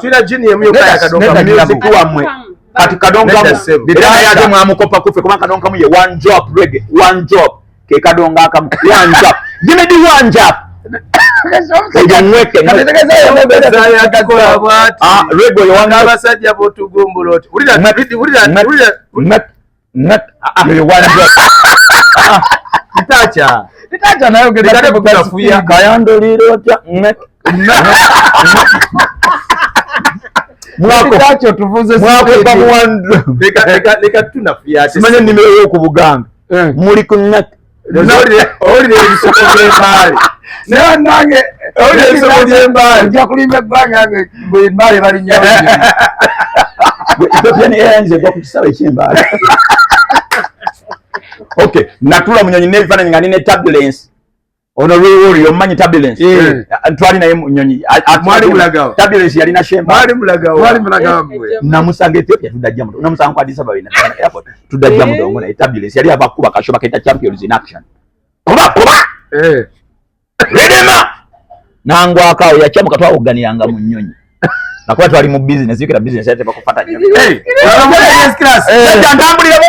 Speaker 4: tulina jini emu yokka ya kadonka
Speaker 1: wammwe kati kadonkamu era naye ate mwamukopa kuffe kuba kadonkamu ye one job rege one job ke kadonga akamu one job give me one job rego yowanga
Speaker 4: abasajja botugumbula oti
Speaker 2: Itacha nayo gede
Speaker 4: kufuya
Speaker 1: kayandoliro otya
Speaker 2: mwako tuvuze
Speaker 1: mwako muwandro
Speaker 4: leka tunafuya
Speaker 1: simanye nimero yo ku Buganda muli kunnak
Speaker 4: olire ebisoko by'embali
Speaker 2: nange
Speaker 4: olire ebisoko by'embali
Speaker 2: nja kulimba ebbanga yange mbali bali nnyo
Speaker 1: Ethiopian Airlines egwa ku kisawe ky'embali okay natula munyonyi n'ebifaananyi nga nina turbulence ono lwewuli omanyi turbulence twali naye munyonyi
Speaker 4: mwali mulagawo
Speaker 1: turbulence yalina shemba
Speaker 4: mwali mulagawo
Speaker 1: namusanga Ethiopia tudajja mudo namusanga kwa Addis Ababa airport tudajja mudo ngona turbulence yali abakuba kashoba keta champions in action oba redema nangwa akawo yachamuka twawoganiranga mu nnyonyi nakuba twali mu business yikira business yate bakufata nnyo
Speaker 4: yes class
Speaker 1: ndambulira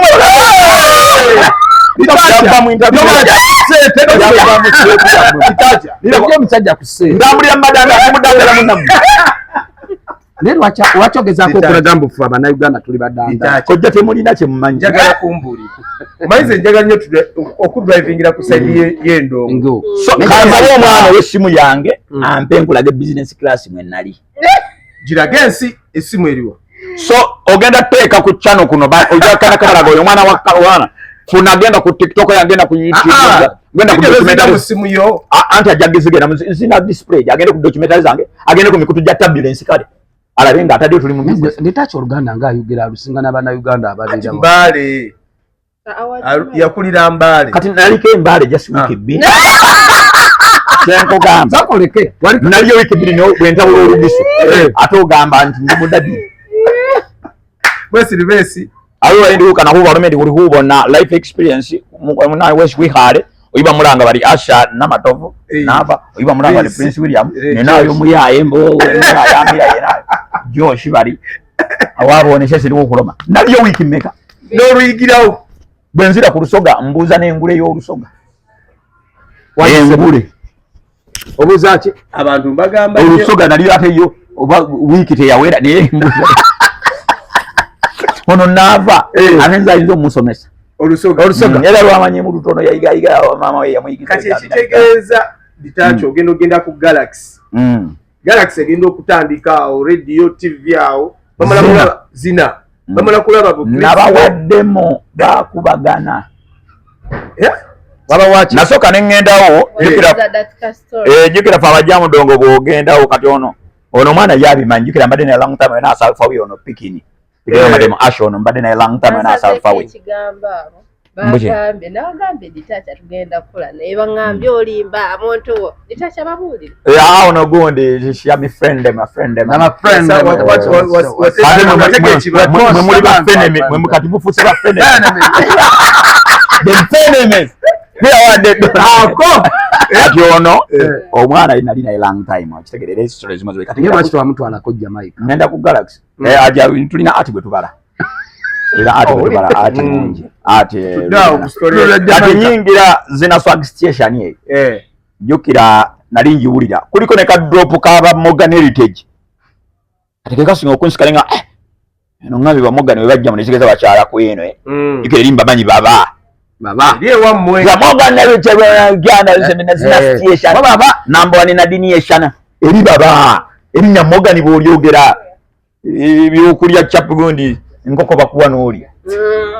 Speaker 1: mu
Speaker 2: musajja kuseera
Speaker 1: ndambulira madanga mudambira munamu
Speaker 2: naye lwakyogezako okulaga mbu ffe Abannayuganda tuli badanda
Speaker 1: kojja temulina kyemumanyi
Speaker 4: njagala kumbuli omanyize njagala nnyo okudrivingira ku saidi y'endongo
Speaker 1: kanzawo omwana ow'essimu yange ampe nkulaga business class mwe nali
Speaker 4: girage ensi essimu eriwo
Speaker 1: so ogenda teeka ku channel kuno ojja kanakabalaga oyo omwana wa funa agenda ku TikTok agenda ku YouTube agenda ku documentary
Speaker 4: mu simu yo
Speaker 1: anti ajagizigenda zina display agenda ku documentary zange agenda ku mikutu gya turbulence kale alabe nga atadde tuli mu business
Speaker 2: nditacha Oluganda nga ayogera alusingana Bannayuganda ababiri
Speaker 4: Mbale yakulira Mbale
Speaker 1: kati naliko Mbale just week B kyenkugamba
Speaker 2: zakoleke
Speaker 1: naliyo week B no bwentabula olugisu ate ogamba nti ndi mudadi
Speaker 4: bwesirivesi
Speaker 1: ayo ndi ukana huba romedi uri hubo na life experience muna wesh wihale oyiba mulanga bali Asha na Matovu nava oyiba mulanga bali Prince William nenayo muyaye mbo yamira yera Josh bali awabonese siri okuloma naliyo wiki meka
Speaker 4: n'oluyigirawo
Speaker 1: bwenzira ku Lusoga mbuuza n'engule y'Olusoga engule
Speaker 4: obuuza ki abantu mbagamba
Speaker 1: Olusoga naliyo ate yo oba wiki teyawera naye ono nava agenza ayinza omusomesa
Speaker 4: olusoga
Speaker 1: era lwamanyi mu lutono yayigayiga mama we yamuyigiza
Speaker 4: kati ekitegeeza Ditacho ogenda ku Galaxy Galaxy egenda okutandika awo radio TV awo bamala kulaba zina bamala kulaba
Speaker 1: nabawaddemu bakubagana
Speaker 4: baba wachi
Speaker 1: nasoka nengendawo jukira fa abajja mudongo bwogendawo kati ono mwana yabimanyi jukira mbadde na long time na asalfa we ono pikini mbadde mu asho ono mbadde na long time na asalfa we
Speaker 3: bagambe nagambe Ditacho tugenda kukola naye bangambye olimba amonto Ditacho babulire
Speaker 1: ono gundi she my friend
Speaker 2: I'm a friend
Speaker 1: mwe mukati mufuse ba friend ati ono omwana alina long time akitegerera history zimaze kati
Speaker 2: nyo mtu anakojja Mike
Speaker 1: ngenda ku Galaxy aja tulina ati bwe tubala era ati bwe tubala ati nyingi ati nyingira zina swag station ye jukira nali njiwulira kuliko ne ka drop kaba Morgan Heritage ati kekasinga okunsikanenga eno ngabi ba Morgan we bajja munezigeza bakyala ku eno jukira limba manyi baba
Speaker 4: ndiye wamwe
Speaker 1: ya Morgan Heritage Uganda zina station baba number 1 na dini yeshana eri baba eri nya Morgan bolyogera ebyokulya chap gundi nkoko bakuwa n'oli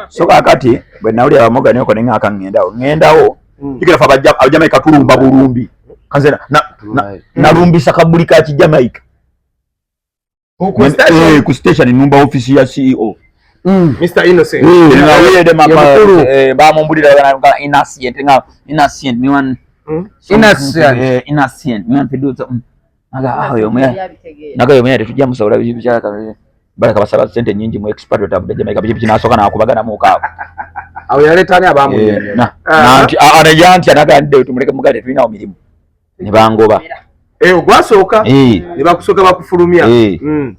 Speaker 1: so kakati bwe nawuli abamoga niyo kone ngaka ngendawo jukira fa Jamaica tulumba bulumbi kanze nalumbisa kabuli ka Jamaica ku station numba office ya CEO
Speaker 4: Mr. Innocent
Speaker 1: nawede mapa bamumbulira bana innocent me one innocent me one fiduza aga ayo mwe tujja musawula bibyaka baraka basaba sente nyingi mu expert tabu Jamaica bibi nasoka na kubagana mu kawo
Speaker 2: awo yaletani abamu
Speaker 1: na anajanti anagande tumuleke mugale tulina omirimu ne bangoba
Speaker 4: ogwasoka ne bakusoka bakufulumya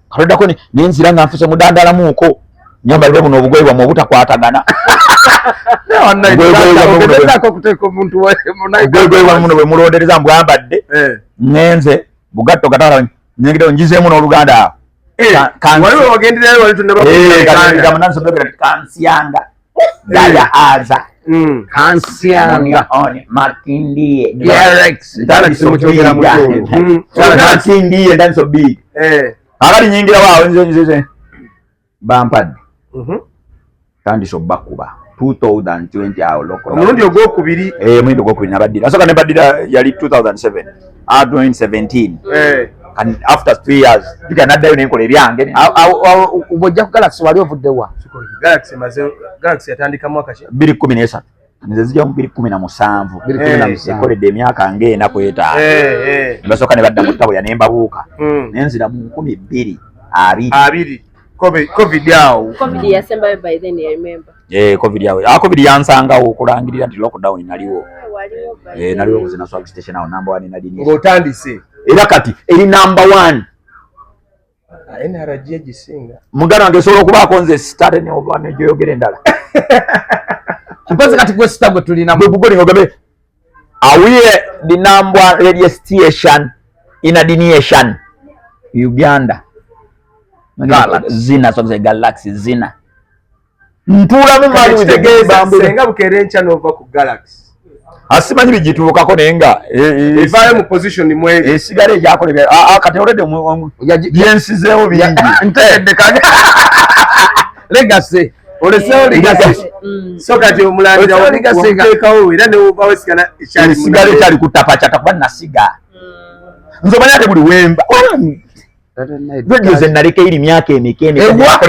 Speaker 1: kalodako nenzira nga nfuse mudandala muko nyamba lwe buno obugwe bwa mu butakwatagana bwe mulondereza mbwambadde ngenze bugatto gatala nyingire njizemu n'oluganda
Speaker 4: waliwo wagenderayo wali
Speaker 1: kansianga daya aza
Speaker 2: kansianga
Speaker 1: makindie
Speaker 4: makindie
Speaker 1: ndani so big akali nyingira wawo nze bampadde tandiso bakuba 2020 awo loko
Speaker 4: omulundi ogwokubiri
Speaker 1: omulundi ogwokubiri nabaddira asoka nebaddira yali 2007 2017 and after 3 years naddayo nenkola ebyange
Speaker 2: ubojja ku Galaxy wali ovuddewa
Speaker 4: Galaxy yatandika mwaka ki
Speaker 1: 2013 nze zijja mu 2017 ekoledde emyaka ng'ena kwetaano basooka ne badda mu ttabo ya nembabuuka nenzira mu 2020
Speaker 4: covid awo
Speaker 3: covid yasembayo by then I remember
Speaker 1: covid yawe covid yansangawo okulangirira nti lockdown naliwo naliwo kuzina swag station awo number 1 na dini
Speaker 4: ng'otandise
Speaker 1: era kati eri number 1
Speaker 4: NRG gisinga
Speaker 1: mugana wange osobola okubaako nze start ne oba ne joyogera endala
Speaker 2: mpozi kati gwe sita gwe tulina
Speaker 1: bwe bugoli ngogabe awiye the number 1 radio station in a nation Uganda zina so Galaxy zina ntula mu mali
Speaker 4: witegeeza senga bukere ncha nova ku Galaxy
Speaker 1: asimanyi bijituukako nenga
Speaker 4: evayo mu position mwe
Speaker 1: esigale jakole kati already yensizeewo bingi
Speaker 2: ntegedde kage legacy olesewo legacy
Speaker 4: so kati omulandira wateekawo era ne ubawo esigala
Speaker 1: esigale kyali kutapacata kuba nasiga nzomanya ate buli wemba radio ze naleka iri myaka emikene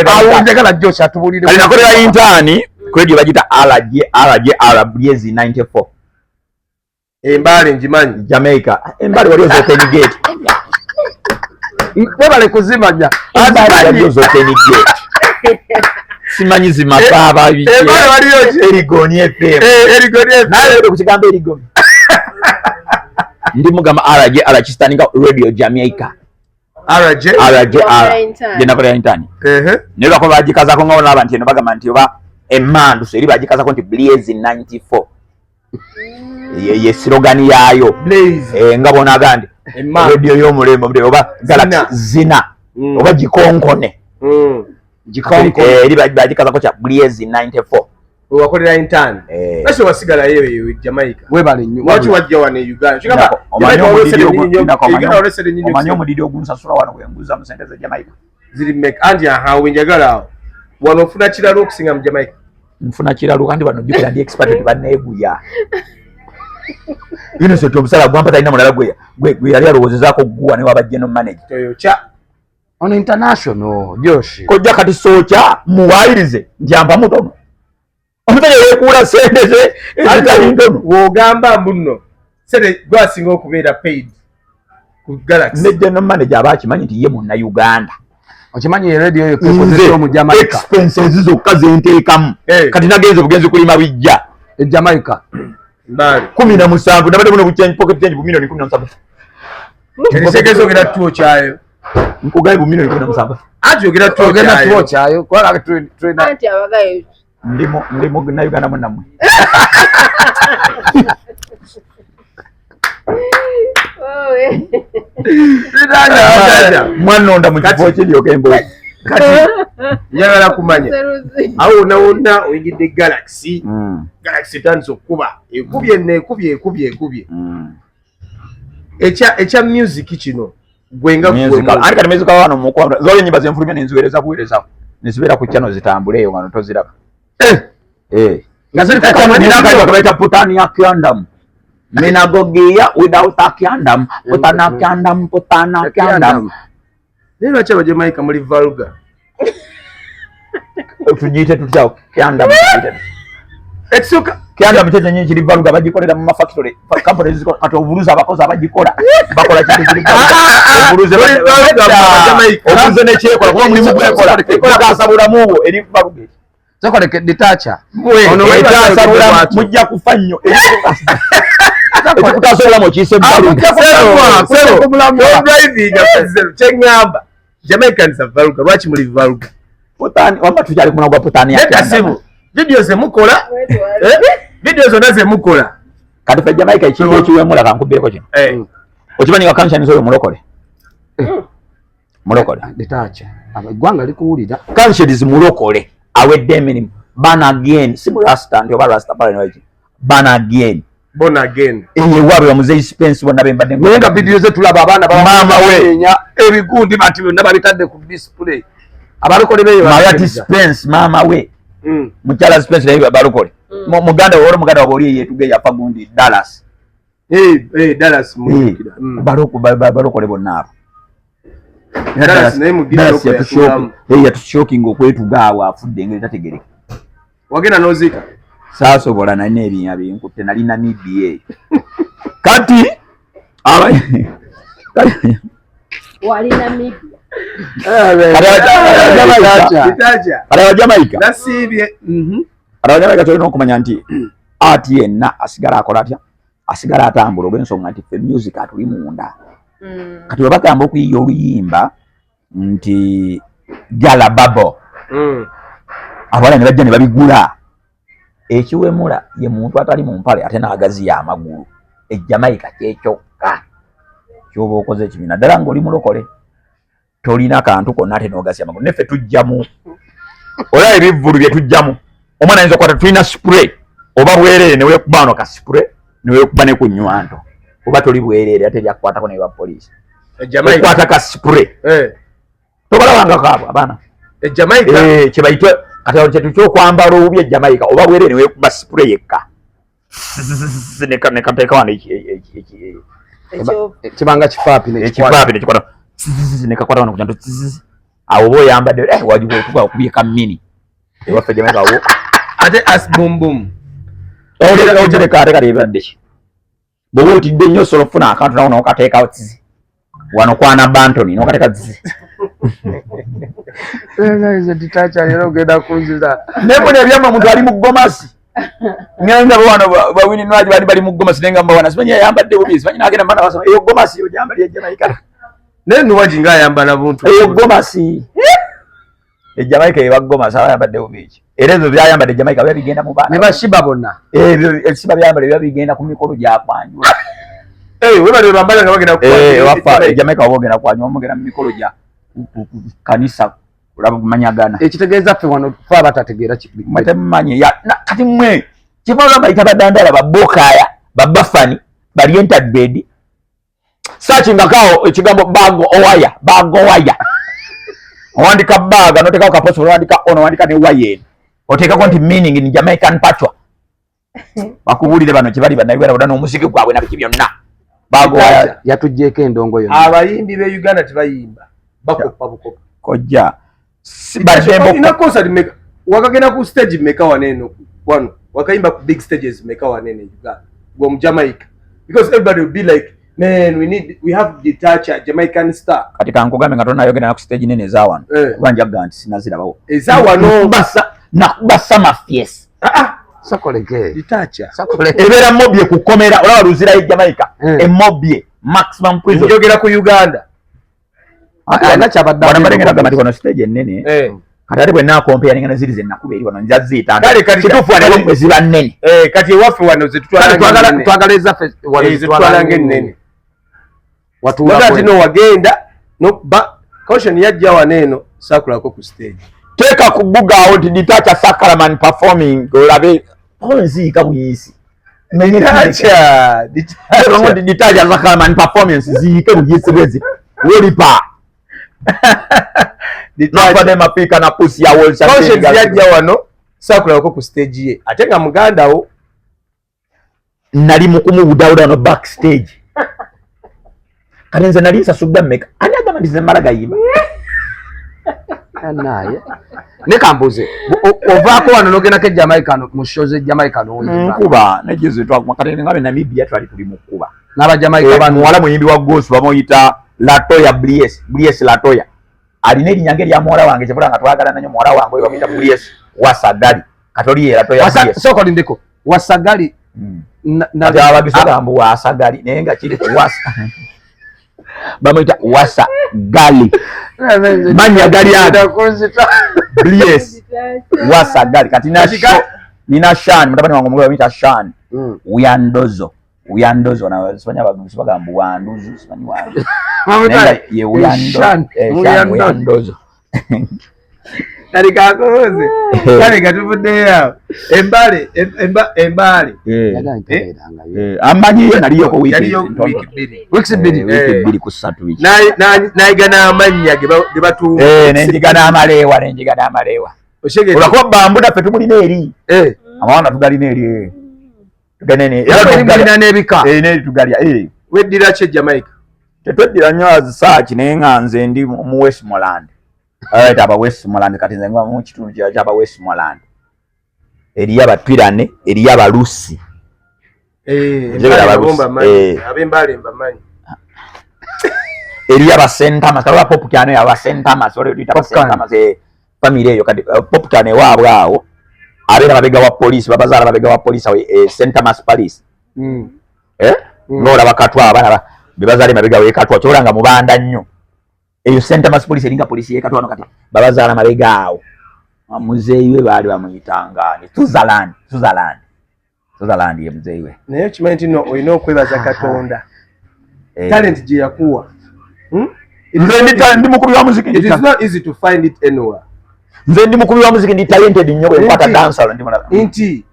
Speaker 2: awonjagala Josh atubulire
Speaker 1: alinakolera intani ku radio bagita RBS 94
Speaker 4: embale njimanyi
Speaker 1: Jamaica embale wali open gate
Speaker 2: webale kuzimanya
Speaker 1: wali open gate simanyi zimapaba biki
Speaker 4: embale wali oje
Speaker 1: Erigoni FM naye ndo kukigambo Erigoni ndi mugama RJ kistaninga radio Jamaica
Speaker 4: RJ
Speaker 1: jenakolera intani ne bako bagikazako nga ona abantu eno bagamba nti oba emandu seri bagikazako nti Blaze 94 ye slogan yayo
Speaker 4: Blaze
Speaker 1: nga bona agandi radio y'omulembe oba Galaxy zina oba gikonkone eri bagikazako kya Blaze 94
Speaker 4: wakolera intern nasho wasigala yewe Jamaica
Speaker 2: webale nnyo
Speaker 4: lwaki wajja wano Uganda kigamba
Speaker 1: omanyi omudidi ogunsasula wano gwenguza mu sente za Jamaica
Speaker 4: ziri mek andi ahawe njagala awo wano ofuna kiralo okusinga mu Jamaica
Speaker 1: nfuna kiralo kandi wano jukira ndi expert banneeguya Innocent omusala gwampa talina mulala gwe yali alowoozezaako guwa ne waba general manager
Speaker 4: toyocha
Speaker 2: on international Josh
Speaker 1: kojja kati socha muwayirize nti ampa mutono omusajja yeekuula sente ze ezitali ntono
Speaker 4: wogamba mbuno sente gwasinga okubeera paid ku Galaxy
Speaker 1: ne general manager aba akimanyi nti ye munna Uganda
Speaker 2: okimanyi radio yo kwekozesa mu Jamaica
Speaker 1: expenses zokka zenteekamu kati nagenze bugenzi kulima bijja
Speaker 2: e Jamaica
Speaker 4: mbali
Speaker 1: 17 nabadde muno buchange pocket change bu milioni 17
Speaker 4: erisekezo gera tuo kyayo
Speaker 1: nkugaye bu milioni 17
Speaker 4: ajo gera tuo
Speaker 2: kyayo kwala trainer
Speaker 3: anti abagaye
Speaker 1: ndimo na Uganda munamwe mwana onda mu kifo kiri okembo
Speaker 4: kati njagala kumanya awo nawonna oyigidde Galaxy Galaxy tanzo kuba ekubye echa music kino gwenga
Speaker 1: musical ali kati musical wano mukwa zole nyimba zenfulumya nenziwereza kuwereza nisibera ku channel zitambule eyo ngano toziraba ngazali kama ninaka baita putani ya kyandam minagogia without a kyandam putana kyandam
Speaker 4: lero acha Jamaica muri vulgar
Speaker 1: tujite tutao kyandam
Speaker 4: etsuka
Speaker 1: kyandam mcheche nyinyi kiri vulgar bagikolera mu factory company ziko atovuruza abakozi abagikola bakola kintu kiri ovuruze Jamaica ovuruze ne cheko kwa mulimu gwekola ekola kasabula muwo eri vulgar
Speaker 2: zako leke detacha
Speaker 1: ono wetasa mujja kufannyo ekikutasobola mu kise
Speaker 4: kyengamba Jamaicans are vulgar lwaki muli vulgar
Speaker 1: putani wamba tukyali kumuna gwa putani
Speaker 4: yakasibu video zemukola video zonna zemukola
Speaker 1: kati fe Jamaica ekintu ekiwemula kankubireko kino okimanyi nga kanshani zoyo mulokole
Speaker 2: detacha abagwanga likuwulira
Speaker 1: kanshani mulokole awedde emirimu born again si rasta ndio ba rasta pale nwaji born again eye wabe bamuze Spence bonna bembadde
Speaker 2: nga video ze tulaba abaana mama we ebigundi bati byonna babitadde ku display abalokole beyo
Speaker 1: Mayati Spence mama we muchala Spence naye balokole muganda waboli yetuge yafa gundi Dallas
Speaker 4: Dallas
Speaker 1: mukira balokole bonna abo
Speaker 4: Dallas naye mugira
Speaker 1: yatushokinga okwetugaawo afudde engeri tategereka
Speaker 4: wagenda nozika
Speaker 1: saasobola nalina ebinya binkutte nalina NBA kati
Speaker 3: walina media
Speaker 1: Jamaica
Speaker 4: nasibye
Speaker 1: Jamaica tulina okumanya nti ati yenna asigala akola atya asigala atambula olw'ensonga nti fe music atuli munda kati we bagamba okuyiya oluyimba nti Gala Babo abala ne bajja ne babigula ekiwemula ye muntu atali mu mpale ate n'agaziya amagulu Jamaica kyekyokka kyoba okoze ekibiina ddala ng'oli mulokole tolina kantu konna ate n'ogasya amagulu neffe tujjamu olaba ebivvulu bye tujjamu omwana ayinza okukwata tulina spray oba bwerere ne weekuba wano ka spray ne weekuba ne ku nnywanto oba toli bwerere ate lyakukwatako ne bapoliisi ekwata ka spray tobalabangako abo abaana kye bayitwa kati kyetu kyokwambala obubi Jamaica oba bwerere ne weekuba spray yekka nekateeka wano
Speaker 2: kibanga kifaapi
Speaker 1: nekikwata nekakwata wano kujanto awo oba oyambadde wajiba okubyeka mini ewaffe Jamaica awo
Speaker 4: ate as boom boom
Speaker 1: otereka ate kali ebadde ki bwoba otidde nnyo osobola okufuna akantu nawo nokateekawo tizi wano kwana Bantoni nokateeka tizi
Speaker 2: detacha lero ogenda kunziza
Speaker 1: nebona ebyama omuntu ali mu Gomasi ngenda bwana bawini nwaji bali mu Gomasi nenga mbona simanyi yambadde bubi simanyi nagenda mbana basoma eyo Gomasi yo jambali ya Jamaica
Speaker 4: nenu waji nga yambala buntu
Speaker 1: eyo Gomasi Jamaica eba Gomasi yambadde bubi era ebyo byayambadde Jamaica bya bigenda mu bana
Speaker 2: ne bashiba bonna
Speaker 1: ebyo esiba byambadde bya bigenda ku mikolo gya kwanjula
Speaker 4: we bali bambala nga bagenda
Speaker 1: wafa Jamaica wabogera kwa nyuma mugera mikolo ja kanisa kulaba kumanyagana
Speaker 2: ekitegeeza ffe wano fa batategeera
Speaker 1: manye ya kati mwe kibala bayita badandala babokaya babafani bali entered bed searching kao ekigambo bago waya wandika baga noteka ka post wandika ono wandika ne waye oteka ko nti meaning ni Jamaican patwa bakubulire bano kibali banayibera bodano omusiki gwabwe na bikibyonna bago
Speaker 2: yatujjeko endongo yo
Speaker 4: abayimbi be Uganda tibayimba bakopa bukopa
Speaker 1: koja
Speaker 4: ina concert meka wakagenda ku stage meka wanene wano wakaimba ku big stages meka wanene Uganda go mu Jamaica because everybody will be like man we have Ditacha Jamaican star
Speaker 1: katika nkugambe ngatona yogenda ku stage nene za wano banja ganti sinazira bawo
Speaker 4: eza wano
Speaker 1: basa mafies
Speaker 2: sakoleke
Speaker 4: Ditacha
Speaker 2: sakoleke
Speaker 1: ebera mobye kukomera olaba luzira e Jamaica mobye maximum prison
Speaker 4: yogera ku Uganda
Speaker 2: ana chabadda
Speaker 1: bana balengera gamati kono stage nene katari bwe na compare ngana ziri ze nakuba eri wano njaziita kitufu wano mwezi banene
Speaker 4: kati wafe wano
Speaker 2: twagala fe wano
Speaker 4: zitwala ngene watu wakati no wagenda no ba caution yajja waneno sakula ko ku stage
Speaker 1: teka ku Google out Ditacha Sacraman performing olabe onzi kabuyisi
Speaker 4: Ditacha
Speaker 1: Ditacha Sacraman performance ziyike buyisi bwezi wolipa Ditacha de mapika na pusi ya wall
Speaker 4: caution yajja wano sakula ko ku stage ye atenga muganda wo
Speaker 1: nali mukumu budawuda no backstage karenze nali sasubda meka anaga mandize maraga yima
Speaker 2: naye ne kambuze ovako wano nogena ke Jamaica no mushoze Jamaica no
Speaker 1: nkuba nejezo twa makarenga ngabe Namibia twali tuli mukuba
Speaker 2: naba Jamaica
Speaker 1: banu wala muyimbi wa gospel bamoyita Latoya Blies Latoya aline linyange lya mwala wange chebula nga twagala nanyo mwala wange oyo bamita Blies Wasagali katoli Latoya Blies
Speaker 2: soko lindeko Wasagali
Speaker 1: na abagisoga mbu Wasagali nenga kiri wasa bamoyita Wasagali manya gali ada Blies Wasagali kati nina Shan mutabani wangu mwe bamita Shan Uyandozo na sifanya bagisoga mbu wanduzu sifanyi wandu nenga ye Uyandozo
Speaker 4: kali kakoze kali katubudde ya embale
Speaker 1: amanyi naliyo ko
Speaker 2: weeks bidi
Speaker 1: kusatu wiki
Speaker 4: naigana amanya gebatu
Speaker 1: nenjigana amalewa olako bambuda fe tumulina eri abawana tugalina eri tuganene
Speaker 2: era nebika
Speaker 1: ne tugalya
Speaker 4: weddira che Jamaica
Speaker 1: tetweddira nnyo azisaaki naye nga nze ndi mu Westmoreland aba Westmoreland kati nze ngwa mu kitundu ky'aba Westmoreland eriyo abatwirane eriyo abalusi
Speaker 4: abembale mbamanyi
Speaker 1: eriyo abasentamas kaba pop kyane abasentamas ole tuyita abasentamas family eyo kati pop kyane waabwe awo abera babega wa police babazala babega wa police awe Sentamas Police nola bakatwa abana bebazali mabega we katwa kyolanga mubanda nnyo eyo Sentamas Police eringa police ye katwa no kati babazala mabega awo muzeyiwe bali bamuyitanga ni Sutherland ye muzeyiwe
Speaker 4: naye kimanyi no oyina okwebaza Katonda talent gye yakuwa
Speaker 1: ndi mukubi wa muziki
Speaker 4: it is not easy to find it anywhere
Speaker 1: nze ndi mukubi wa muziki ndi talented nnyo bwe mpata dancer ndi mwana
Speaker 4: nti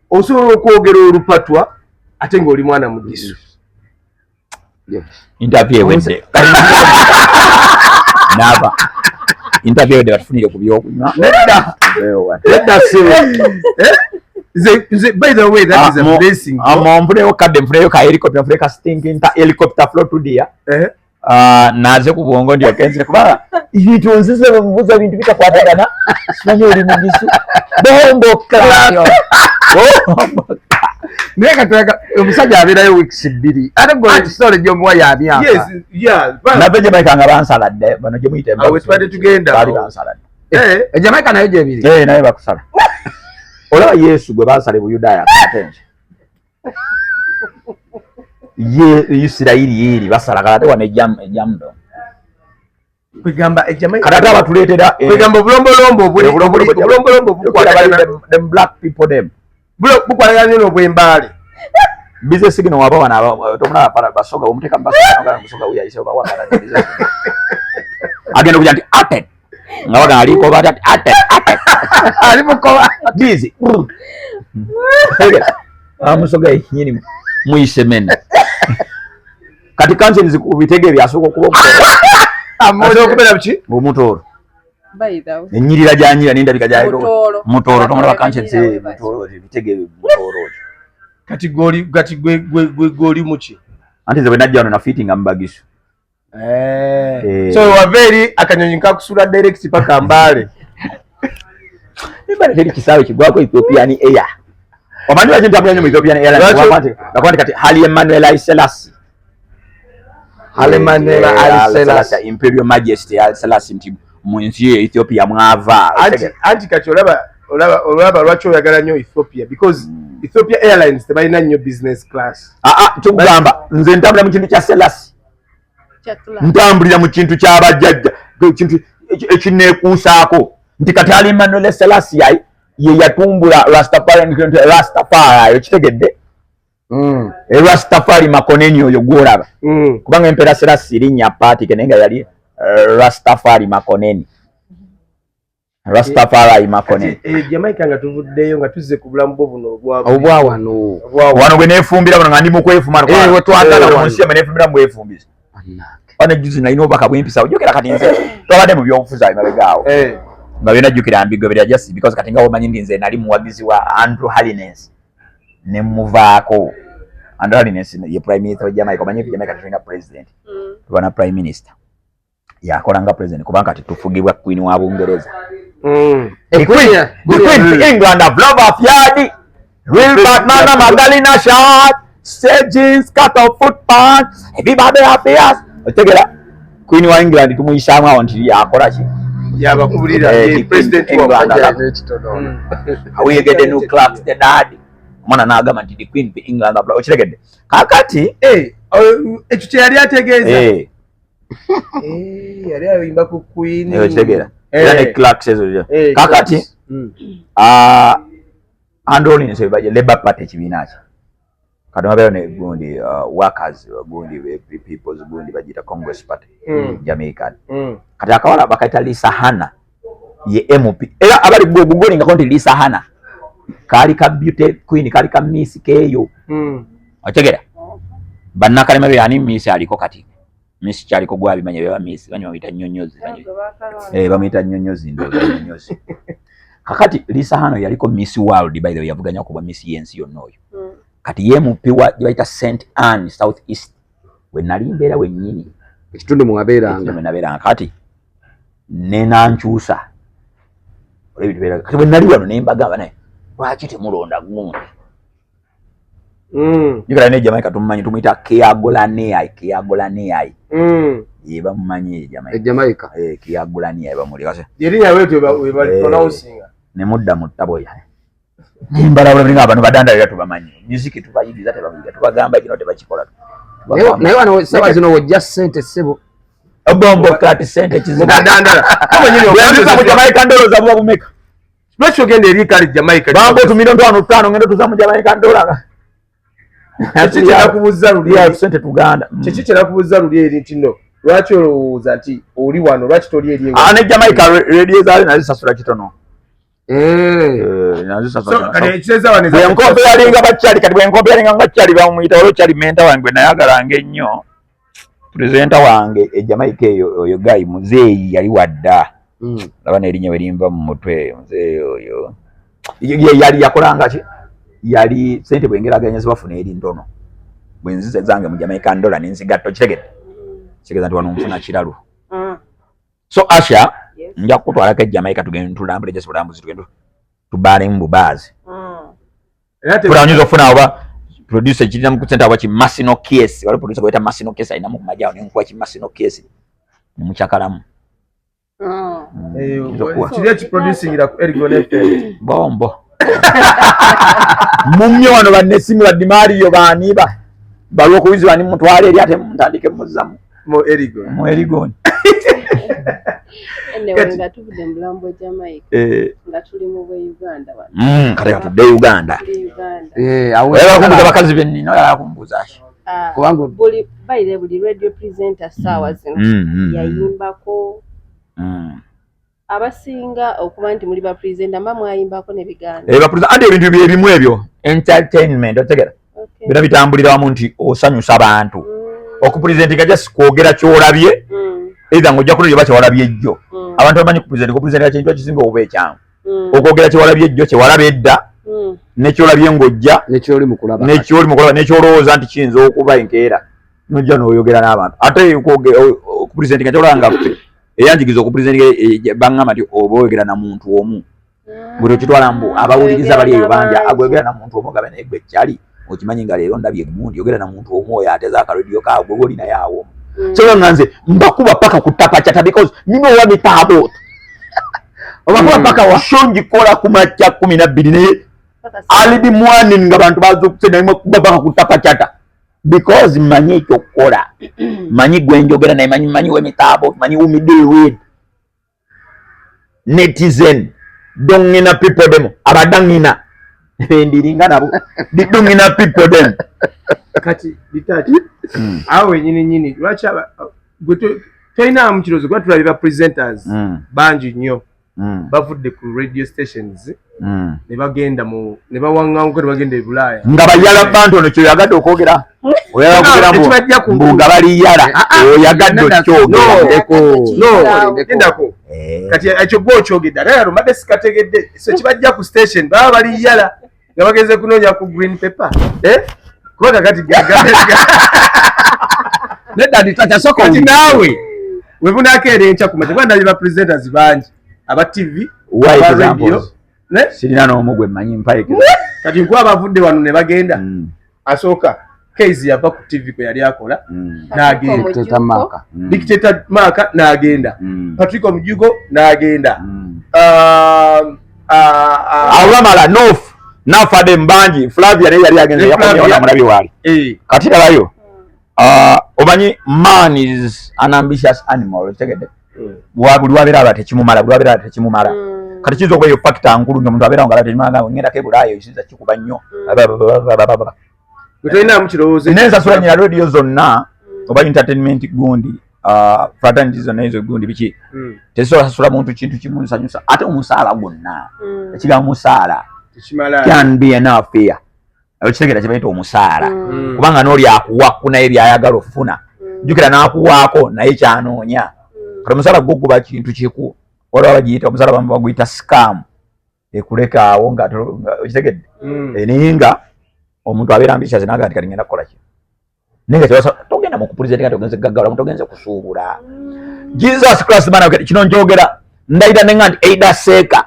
Speaker 4: osobola okwogera olupatwa ate ng'oli mwana mugisu
Speaker 1: interview wedde naba interview wedde batufunire ku byokunywa
Speaker 4: nedda by the way that is a blessing
Speaker 1: mfuneyo kadde mfuneyo ka helicopter mfuneyo ka stinking helicopter flow to dia naze ku bwongo ndio kenze kuba ibintu nzize bamubuza bintu bitakwatagana simanyi oli mugisu bomboka
Speaker 2: neka tweka omusajja abirayo weeks 2 ate ngo story gyo mwa ya myaka
Speaker 4: yes yeah
Speaker 1: na beje baikanga bansalade bano gye muyite
Speaker 4: awe twade tugenda
Speaker 1: bali bansalade
Speaker 2: Jamaica nayo gye biri
Speaker 1: naye bakusala olaba Yesu gwe basale Buyudaaya atenje ye Isirairi yiri basala kalate wane jamdo
Speaker 4: kwegamba Jamaica
Speaker 1: kadata batuletera
Speaker 4: kwegamba bulombolombo
Speaker 1: them black people them
Speaker 4: bukwalaganya n'obwembale
Speaker 1: business signal waba wana tomuna para basoga umuteka basoga musoga uya iso bawa kana business agenda kuja ati atet ngawaga aliko bati atet alipo kwa busy musoga nyini muisemena kati kanje nzikubitege byasoko kuba
Speaker 4: amodo kubera bichi
Speaker 1: mutoro
Speaker 3: baida
Speaker 1: enyirira janyira ninda bikajayo mutoro tomula kanje nze mutoro bitege mutoro
Speaker 4: kati goli muchi
Speaker 1: anti ze benajja na fitting ambagisho
Speaker 4: so waveri akanyonyi kakusula direct paka mbale
Speaker 1: ibale kisawe kigwako Ethiopian Air omanyi wajinta myanyo mu Ethiopian Air nakwandi kati Haile Emmanuel Selassie Imperial Majesty Haile Selassie nti munzi Ethiopia mwava
Speaker 4: anti kati olaba lwacho oyagala nnyo Ethiopia because Ethiopia Airlines tebalina nnyo business class
Speaker 1: tugamba nze ntambula mu kintu kya Selassie ntambulira mu kintu ky'abajjajja kintu ekinekuusaako nti kati Haile Emmanuel Selassie ye yatumbula Rastafari ekitegedde Rastafari Makoneni oyo gwolaba kubanga Emperor Selassie linnya party kenenga yali Rastafari Makoneni
Speaker 4: Jamaica nga tuvuddeyo nga tuzze ku bulamu bwo buno
Speaker 1: wano gwe neefumbira bano nga ndi mu kwefuma twagala munsi yame neefumbira mu bwefumbizi wana juzi nalina obubaka bw'empisa ojjukira kati nze twabadde mu byobufuzi awo mabegaawo nga byonna jjukira mbigobera just because kati nga womanyi ndi nze nali muwagizi wa Andrew Holness ne muvaako Andrew Holness ye prime minister wa Jamaica omanyi Jamaica tulina president tubana prime minister yakolanga president kubanga kati tufugibwa queen wa Bungereza the queen England of love of yard real Batman Magdalena shot staging cut of foot pants everybody affairs otegera queen wa England tumuyishamu awo nti yakola ki
Speaker 4: yabakubulira president
Speaker 1: wa we get the new clocks the daddy mwana nagamba nti the queen of England of love okiregedde kakati
Speaker 4: ekyo kye yali ategeeza yali ayimba ku queen
Speaker 1: okitegera era ne clocks ezo kakati Andoni nse baje Labour Party kibiina ki kati mabeera ne gundi workers gundi people's gundi bajita Congress Party Jamaica kati akawala bakaita Lisa Hanna ye MP era abali gugoni nga konti Lisa Hanna kali ka beauty queen kali ka miss keyo okitegera bannakale mabe yani miss aliko kati miss kyaliko gwabi manya bya miss banyo bita nnyonnyozi bamita nnyonnyozi ndo nnyonnyozi kakati Lisa Hanna yaliko Miss World by the way yavuganya kuba Miss yensi yonna oyo kati ye mupiwa gyaita St Anne South East we nali mbeera wennyini
Speaker 2: ekitundu mwabeeranga
Speaker 1: kati nenankyusa kati bwe nali wano nembagamba naye lwaki temulonda gundi jukira ne Jamaica tumumanyi tumuyita Keagolaneai ye bamumanyi
Speaker 2: Jamaica
Speaker 1: Keagolaneai bamuli kase
Speaker 4: yerinya wetu we pronouncing
Speaker 1: ne mudda mu ttabo ya nimbala buli ngaba badandalira tubamanyi music tubayigiza tebamuyiga tubagamba kino tebakikola
Speaker 2: naye wano sawa zino wojja sente sebo
Speaker 1: obombo kati sente kizibu
Speaker 4: dandala kama nyinyi
Speaker 1: okwanza mu Jamaica ndolo za buba bumeka
Speaker 4: lwaki ogenda eri kali Jamaica
Speaker 1: bango tumira ndo 5 ngendo tuza mu Jamaica ndola
Speaker 4: Chichira kubuza luli
Speaker 1: ya sente tuganda
Speaker 4: chichira kubuza luli eri ntino lwaki olowooza nti oli wano lwaki toli eri
Speaker 1: ne Jamaica radio zaali nazisasula kitono
Speaker 4: nazisasula kale ekireza waneza
Speaker 1: enkompe yalinga bakyali kati bwenkompe yalinga bakyali bamuyita olwo kyali menta wange nayagalanga ennyo presenter wange Jamaica eyo guy muzeeyi yali wadda laba n'erinnya we limva mu mutwe muzeeyi oyo yali yakolanga ki yali sente bwengeraganya zibafuna eri ntono bwenzize zange mu Jamaica ndola n'enzigatto kitegedde kigeza nti wano nfuna kiralu so Asha nja kutwalako Jamaica tugende tulambule jesi bulambuzi tugende tubaale mu baazi tulanyiza okufuna oba producer kirina mu center wa Masino Case wali producer kweta Masino Case alina mu majao n'enkuwa Masino Case mu kyakalamu
Speaker 4: kiriya kiproducing ira ku Ergon FM
Speaker 1: bombo mumyo wano banesimu badimariyo baniba balwo kuwizi bani mutwale eri ate mutandike muzamu
Speaker 4: mu Ergon
Speaker 3: Anyway, nga tuvude Mulambo Jamaica. Nga tuli mu Uganda bano.
Speaker 1: Kale katudde Uganda. Akumbuza bakazi bennina yakumbuza.
Speaker 2: Kubangu
Speaker 3: buli radio presenter sawa zino yayimbako abasinga okuba nti muli ba presenter mba mwayimbako ne bigambo.
Speaker 1: Ba presenter andi ebintu ebimu ebyo entertainment otegera. Bina bitambulira wamu nti osanyusa abantu. Okupresentinga just kwogera kyolabye. Either ngojja kulira bache walabye ejjo. Abantu bamanyi kupresent kintu ekisinga oba ekyangu. Okwogera kyolabye ejjo kyewalabye edda. Nekyolabye ngojja
Speaker 2: nekyoli mukulaba
Speaker 1: nekyolowooza nti kiyinza okuba enkeera nojja n'oyogera n'abantu ate okupresentinga kyolanga ffe eyanjigiza okupresentinga baŋŋamba nti oba oyogera na muntu omu bwe tokitwala mbu abawuliriza bali eyo bangi agwogera na muntu omu ogabe naye gwe kyali okimanyi nga leero ndabye gundi yogera na muntu omu oyo ateza akarediyo kaagwe oba olina yaawo so nga nze mbakuba paka ku tapacata because nino owa mitaabo obakuba paka washongikola ku makya 12 naye alidi mwani nga bantu bazo kusenda imwe kubaba kutapachata because manyi chokola manyi gwenjogera na manyi we mitabo manyi umi deal with netizen dongina people them abadangina ndiringa nabo didongina people them
Speaker 4: kati ditati awe nyini lwacha toina mchirozo kwa tulabira presenters banji nyo bavudde ku radio stations ne bagenda mu ne bawanga ne bagenda ebulaya
Speaker 1: nga bayala bantu ono kyo yagadde okwogera oyagera mbu nga bali yala oyagadde okyogeko
Speaker 4: ndako kati ekyo gwo kyogedda naye rumade sikategedde so kibajja ku station baba bali yala nga bagenze kunoonya ku green paper kuba kati
Speaker 2: nedda nditacha soko
Speaker 4: kati nawe webunakere encha kumate kwa ndali ba presenters banji aba TV
Speaker 1: why examples ne sirina no mugwe manyi mpaye
Speaker 4: kati nkuba abavudde wano ne bagenda asooka Kezi yava ku TV ko yali akola n'agenda Dictator Maka n'agenda Patrick Omujugo n'agenda
Speaker 1: awamala nof nafade mbanji Flavia ne yali agenze yakola mulabi wali kati dalayo omanyi man is an ambitious animal tegede buli wabera tekimumala kati kizo kweyo factor nkulu nnyo omuntu abeera ngala tekimala ngenda kebulayo isinza kikuba nnyo
Speaker 4: Gutolina mukirowoozo
Speaker 1: neza sura nyina radio zonna oba entertainment gundi fraternity zonna ezo gundi biki tesobola sasula muntu kintu kimu nsanyusa ate omusaala gwonna ekiga musaala can be enough here ekitegera kibaita omusaala kubanga n'oli akuwaku naye byayagala ofuna jjukira n'akuwaako naye kyanoonya kati omusaala guguba kintu kiku waliwo bagiyita omusaala bamu baguyita scam ekuleka awo nga okitegedde naye nga omuntu abeera ambitious naga ati kati ngenda kukola ki ninga kyawasa togenda mu kupulizentinga togenze gaggawala omuntu ogenze kusuubula Jesus Christ bana kino njogera ndaida nenga nti Eida Seka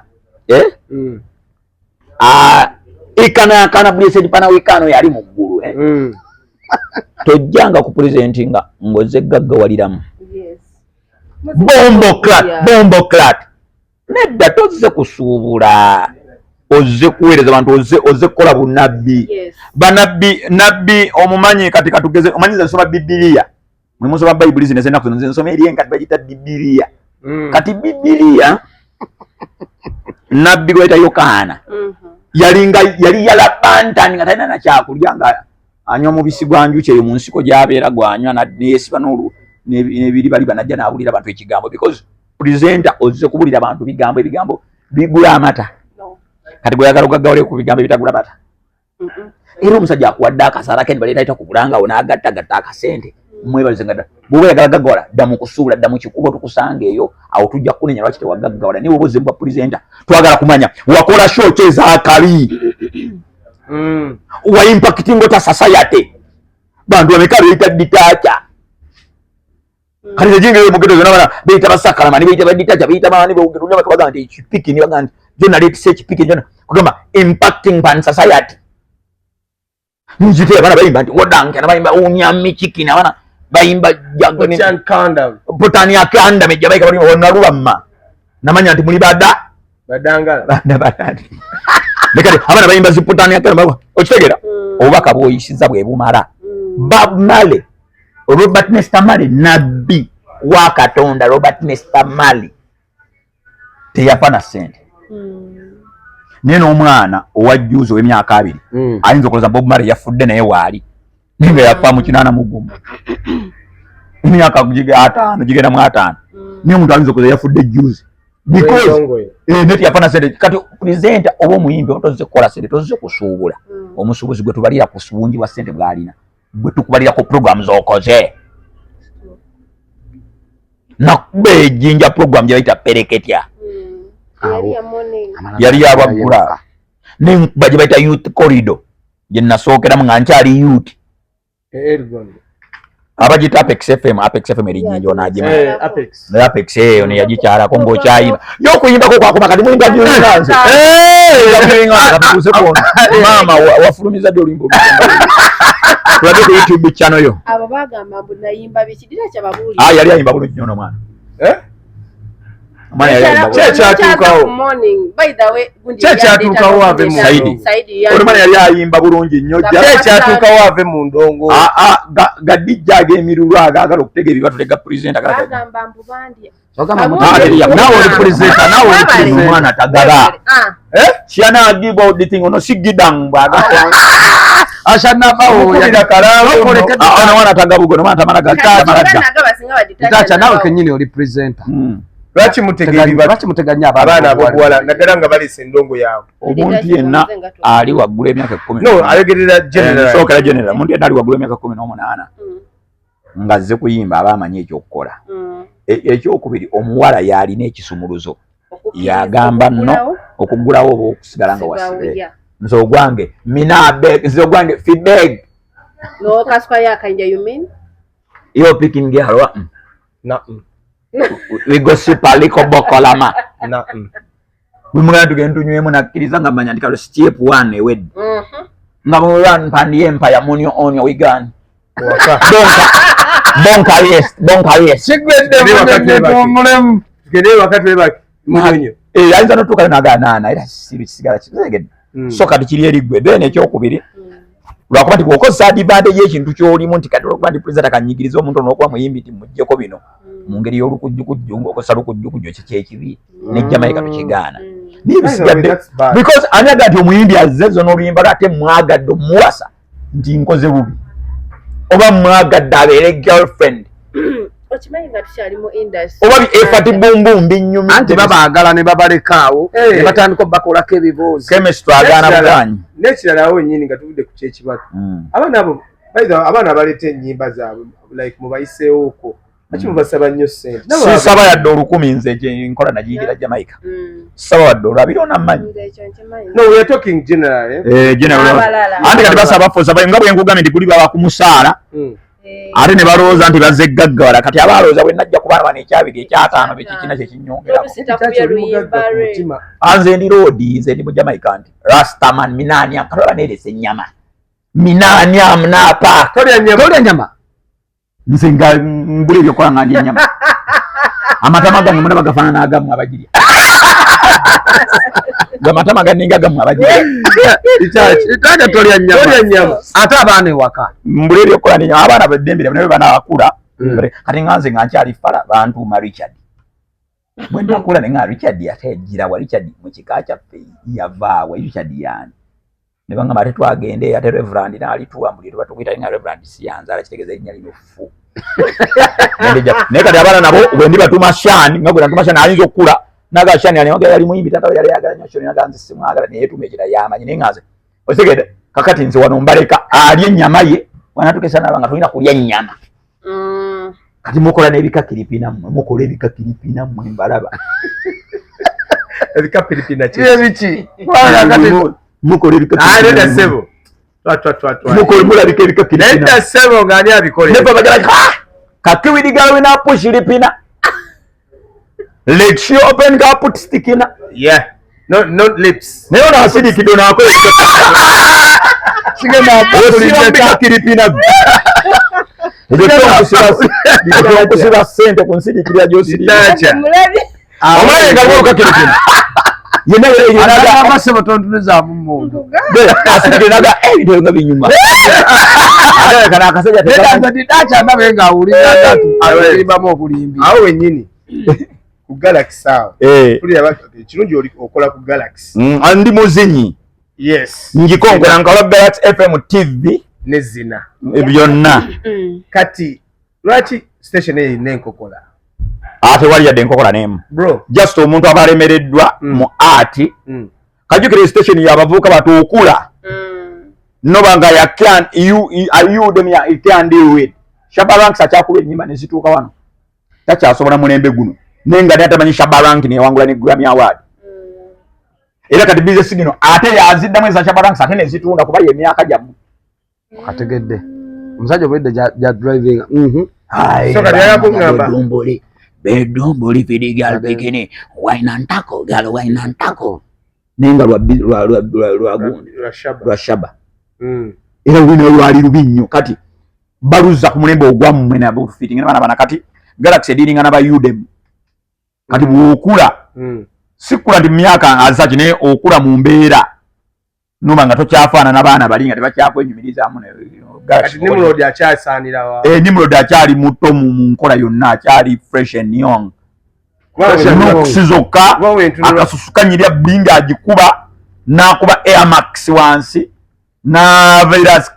Speaker 1: ikana blessed pana wikano yali mu ggulu tojjanga kupulizentinga ngoze gaggawaliramu bombo clat nedda tozze kusuubula ozze kuweereza abantu ozze kukola bunabbi nabbi omumanyi kati katugeze omanyiza nsoma Bibiliya mwe musoma Bayibuli zino zena kuzo nsoma eri enkati bagita Bibiliya kati Bibiliya nabbi gweta Yokaana yali yalabantani nga talina na kyakulya nga anywa mubisi gwa njuki eyo mu nsiko gy'abeera gwanywa neyesiba n'olu nebiri bali banajja n'abulira abantu ekigambo because presenter ozze kubulira abantu ebigambo bigula amata kati gweyagala ogaggawale ku bigambo ebitagula bata era omusajja akuwadde akasaala ke baleeta ayita kubulanga wo n'agattagatta akasente mwebalize nga bw'oba oyagala gaggawala dda mu kusuubula dda mu kikubo tukusanga eyo awo tujja kunenya lwaki tewagaggawala naye oba ozze mu bapulizenta twagala kumanya wakola show ki ez'akabi wa impacting ota society bantu bameka beeyita ditacha kati zejingeyo mugedo zona bana beeyita basakalamani beeyita baditacha beeyita bani beogedo nnyo bakabaga nti ekipiki ne baga nti jona leetisa ekipiki jona kugamba impacting pan society njite bana bayimba nti wodanke na bayimba unyami chikini bana bayimba jagoni potani akanda meja bayika bali wona lubamma namanya nti muli badangala nekati abana bayimba zipotani akanda okitegera obubaka bwoyisiza bwe bumala Bob Marley Robert Nesta Marley nabbi wa Katonda Robert Nesta Mali teyafa na ssente. Neno omwana owajjuzo w'emyaka 2 ayinza okuloza Bob Marley yafudde naye waali ninga yafa mu 8 emyaka 5 gigenda mu 5 niyo omuntu ayinza okuloza yafudde juzi because neti yafa na ssente. Kati presenter oba omuyimbi otoze kukola ssente toze kusuubula omusuubuzi gwe tubalira ku bungi bwa ssente bw'alina gwe tukubalira ku program z'okoze nakubejinja program gyebayita pereketya yali yabagula nenkuba gye bayita youth corridor gye nasookeramu nga nkyali youth abagita Apex FM erinnyingi onaagimanya Apex eyo ne yagikyalako ng'okyayimba y'okuyimbako kwakoma kati mulinga gyonanze katuuse kono maama wafulumiza dde oluyimba tulabye ku YouTube channel yo
Speaker 3: abo bagamba mbu nayimba bikidira kyababuuli
Speaker 1: yali ayimba bulungi nnyo n'omwana
Speaker 4: kyatuukawo ave mu
Speaker 1: Saidi omwana yali ayimba bulungi nnyo
Speaker 4: kyatuukawo ave mu ndongo
Speaker 1: gadijja ag'emirulu agaagala okutega ebibatu lega pulezidenti
Speaker 3: bagamba mbu bandya
Speaker 1: nawe oli pulezidenti nawe oli pulezidenti omwana tagala kyana agiba auditing ono sigidang bwaga ashana bawo ya kalalo ana wana tagabugo mwana tamana gatacha
Speaker 2: nawe kenyini oli presenter
Speaker 4: lwaki muteganya abaana abobuwala naddala nga balise endongo yaabwe
Speaker 1: omuntu yenna ali waggula emyaka 10
Speaker 4: no ayogerera
Speaker 1: general omuntu yenna ali waggula emyaka 18 nga azze kuyimba abamanyi ekyokukola ekyokubiri omuwala yalina ekisumuluzo yagamba nno okuggulawo oba okusigala nga wasibire nze ogwange nze ogwange feedback
Speaker 3: no kaspa yakanja you mean
Speaker 1: you're picking girl we go super liko bokolama wimugana tugenda tunywemu nakkiriza nga manya nti kalo step 1 ewedde nga mulan pandi empire munyo onyo wigan bonka yes
Speaker 4: sigwedde mulemu tugende wakati webaki munyo
Speaker 1: ayinza notuuka naganana era sigala kizegedde so kati kiri erigwe then ekyokubiri lwakuba nti bw'okozesa advantage y'ekintu ky'olimu nti kati olwokuba nti pulezidenti akanyigiriza omuntu n'okuba muyimbi nti muggyeko bino mu ngeri y'olukujjukujju ng'okozesa lukujjukujju ekyo kyekibi ne Jamaica tukigaana naye bisigadde because ani aga nti omuyimbi azze zo n'oluyimba lwo ate mwagadde omuwasa nti nkoze bubi oba mwagadde abeere girlfriend
Speaker 3: okimanyi nga tukyali mu industry
Speaker 1: oba efati bumbum binyumi
Speaker 2: anti babaagala ne babalekaawo ne batandika bakolako ebiboozi
Speaker 1: chemistry agaana buganyi
Speaker 4: n'ekirala wennyini nga tuvudde ku kyekibatu abaana abo abaana abaleta ennyimba zaabwe like mubayiseewoko lwaki mubasaba nnyo ssente
Speaker 1: sisaba yadde 10,000 nze nkola nagiyigira Jamaica sisaba wadde olwabiri onammanyi
Speaker 4: no we are talking general
Speaker 1: anti kati basaba fosa nga bwe nkugambye nti kuli baba kumusaala ate ne balowooza nti bazze gaggawala kati abalowooza bwe najja ku baana bano ekyabiri ekyataano bekikina kyekinnyongerako anze ndi roodi nze ndi mu Jamaica nti rastaman minaani akatola neeresa ennyama minaani amunaapa
Speaker 2: tolya nyama
Speaker 1: nze nga mbula ebyokola nga ndya ennyama amatama gange muna bagafaanana agamu abagirya amatama ganinga agamu abagirya
Speaker 2: itaja tolya nyama ate abaana ewaka
Speaker 1: mbula ebyokola nenyama abaana beddembere naye banaakula kati nga nze nga nkyali fala bantuuma Richard bwe nakula ne nga Richard yategira wa Richard mu kika kyaffe yavaawe Richard yani ne bangamba ate twagende ate Reverend n'alituwambulira batukuyita nga Reverend Siyanzala kitegeeza erinnya lino fu naye kati abaana nabo bwe ndi batuma Shani nga gwe natuma Shani ayinza okukula naga Shani yali muyimbi tata yali ayagala nnyo Shani naga nze simwagala naye yetuma ekira yamanyi naye nga nze otegedde kakati nze wano mbaleka alye ennyama ye wanatukesa naba nga tulina kulya ennyama kati mukola n'ebikakiripina mmwe mukola ebikakiripina mmwe mbalaba
Speaker 4: ebikakiripina
Speaker 2: ebiki
Speaker 1: mukola
Speaker 4: ebikakiripina sebo
Speaker 1: mukola mulabika ebikakiripina
Speaker 4: nenda sebo ng'ani abikola
Speaker 1: ne baba gala kakiwidi gawe na push lipina let you open ga put stick in
Speaker 4: no lips
Speaker 1: ne ona asidi kidona akola sigenda ebikakiripina Ndio kusira sente kunsidi kiria josiri omwe ngabo kakiripina yena
Speaker 2: abasebo tontuneza mu
Speaker 1: asidi naga ndio ngabi nyuma ate kana akasajja
Speaker 2: tekanza ditacha ndabe nga ulira datu alimba mo kulimbi
Speaker 4: awo wenyini ku Galaxy sawa kuli abaki kirungi oli okola ku Galaxy
Speaker 1: andi muzinyi
Speaker 4: yes
Speaker 1: ngikonkola nga Galaxy FM TV
Speaker 4: nezina
Speaker 1: byonna
Speaker 4: kati lwaki station eyi nenkokola
Speaker 1: ate wali yadde enkokola nemu
Speaker 4: bro
Speaker 1: just omuntu abalemereddwa mu art kajukire station yabavuka batukula no banga ya can you them ya can deal with Shabarank sachakuwe nyimba nezituka wano tacha asobola mulembe guno nenga data manyi Shabarank ne wangula ne Grammy Award era kati business gino ate yazidda mweza Shabarank ate nezitunda kuba ye myaka jamu
Speaker 2: ategedde omusajja obedde ja driving
Speaker 4: so kati yako ngamba
Speaker 1: bedomboli vidigal bikini wine and taco nenga lwa shaba era wino lwali lubinyo kati baluza ku mulembe ogwammwe nabo fitting na bana kati Galaxy dealing na ba Udem kati bukula sikula ndi myaka azaji ne okula mu mbeera numa nga tokyafaana n'abaana balinga tebakyakwenyumiriza amu
Speaker 4: kati Nimrod akyasaanira wa
Speaker 1: Nimrod akyali muto mu nkola yonna akyali fresh and young sizokka akasusukanyirya blinga agikuba n'akuba Air Max wansi n'avirus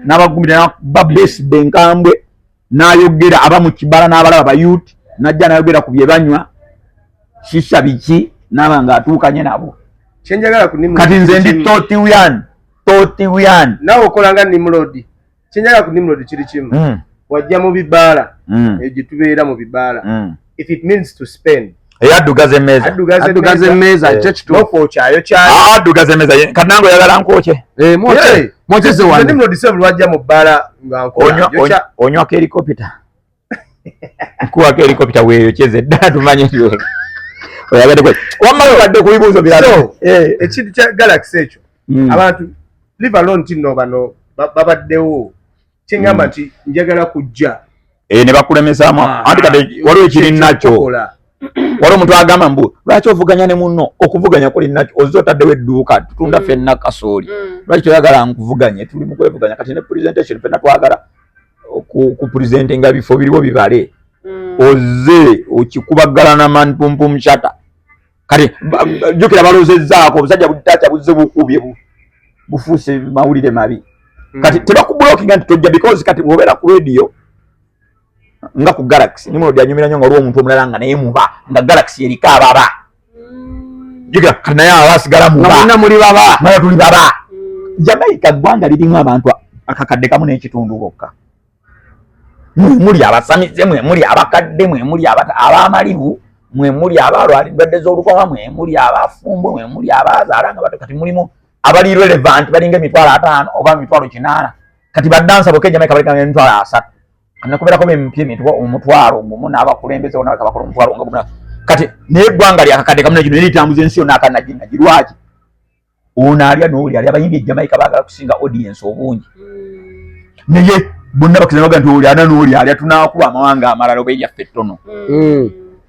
Speaker 2: n'abagumite
Speaker 1: n'aba base benkambwe n'ayogera aba mu kibala n'abalaba ba youth najja n'ayogera ku bye banywa shisha biki n'abanga atuukanye nabo
Speaker 4: kyenjagala ku Nimrod
Speaker 1: kati nze ndi toti wian
Speaker 4: nawe okolanga Nimrod kyenjagala ku Nimrod kiri kimu wajja mu bibaala egyo tubeera mu bibaala if it means to spend
Speaker 1: adugaze meza
Speaker 2: ekyo kituufu
Speaker 4: okyayo
Speaker 1: adugaze meza kati nange oyagala nkwoke
Speaker 2: mwokyeze wano
Speaker 4: Nimrod se lwajja mu bbaala nga nkola
Speaker 1: onywako helikopita nkuwako helikopita weeyokyeze ddala tumanye oyagala wamala obadde ku bibuuzo birala
Speaker 4: ekintu kya Galaxy ekyo abantu live alone tino bano babaddewo kyengamba nti njagala kujja
Speaker 1: ne bakulemesaamu anti kati waliwo ekiri nakyo waliwo omuntu agamba mbu lwaki ovuganya ne munno okuvuganya kuli nakyo ozze otaddewo edduuka tutunda ffenna kasooli lwaki toyagala nkuvuganye tuli mu kwevuganya kati ne presentation ffenna twagala ku presentinga bifo biriwo bibale ozze okikubagala na manpumpum shata kati jukira balozezzaako obusajja buditacha buzze bukubye bufuuse mawulire mabi kati tebakubulokinga nti tojja because kati bw'obeera ku radio nga ku Galaxy Nimrod anyumira nnyo nga waliwo omuntu omulala nga naye muba nga Galaxy eriko ababa jukira kati naye abasigala muba
Speaker 2: muli baba
Speaker 1: naye tuli baba Jamaica ggwanga lirimu abantu akakadde kamu n'ekitundu bokka muli abasamize mwe muli abakadde mwe muli abamalibu mwe muli abalwalidde z'olukoma mwe muli abafumbo mwe muli abazaala nga bato kati mulimu abali relevant balinga emitwalo 5 oba emitwalo 8 kati badansa bokka Jamaica balinga emitwalo 3 nakubeerako bempye emitwalo omutwalo gumu n'abakulembeze bona bakabakola omutwalo nga gumu kati naye eggwanga lyakakadde kamu nekino eritambuza ensi yonna akanaginaji lwaki ono alya n'oli ali abayimbi e Jamaica baagala kusinga audience obungi naye bonna bakizana baga nti oli ana n'oli alya tunaakuba amawanga amalala oba eryaffe ettono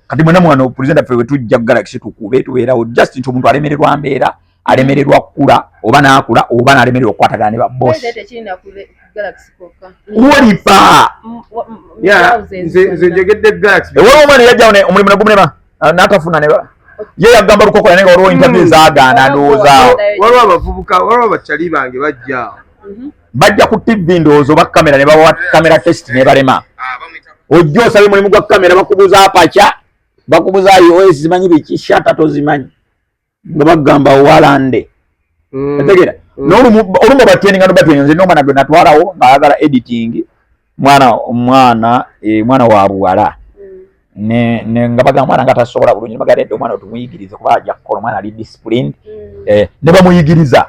Speaker 1: kati mwena mwana pulezidenti ffe we tujja Galaxy tukube tubeerawo just nti omuntu alemererwa mbeera alemererwa kukula oba n'akula oba n'alemererwa okukwatagana ne babbosi wolipa
Speaker 4: nze njegedde Galaxy
Speaker 1: waliwo omwana yajjawo omulimu ne gumulema n'atafuna ne ye yagamba lukokola naye nga waliwo interview zaagaana ndowooza
Speaker 4: waliwo abavubuka waliwo abakyali bange
Speaker 1: bajja ku TV ndowooza oba kamera ne bawa kamera test ne balema ojja osaba omulimu gwa kamera bakubuza apaca bakubuza iOS zimanyi biki shata tozimanyi nga bagamba walande etegera n'olumu batyeninga no batyenga nze n'omwana gwe natwalawo ng'ayagala editing mwana wa buwala ne nga bagamba mwana nga tasobola bulungi bagaledde omwana otumuyigirize kuba ajja kukola omwana ali disciplined ne bamuyigiriza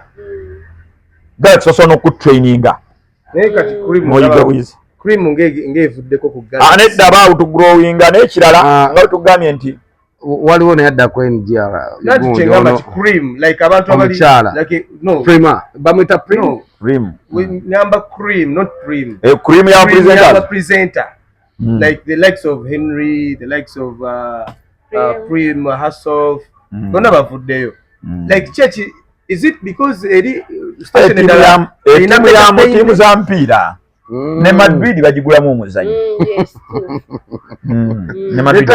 Speaker 1: Galaxy osobola okutraininga
Speaker 4: naye kati cream ng'evuddeko ku
Speaker 1: Galaxy nedda baawo tugrowinga n'ekirala nga tugambye nti
Speaker 2: waliwo nayadda ku NGR
Speaker 4: cream like abantu abali like no
Speaker 2: prima bamwita
Speaker 4: cream number cream not cream
Speaker 1: cream ya
Speaker 4: presenter like the likes of Henry the likes of Prim Hassoff bonna bavuddeyo like church is it because
Speaker 1: timu za mpira ne Madrid bagigulamu omuzanyo ne Madrid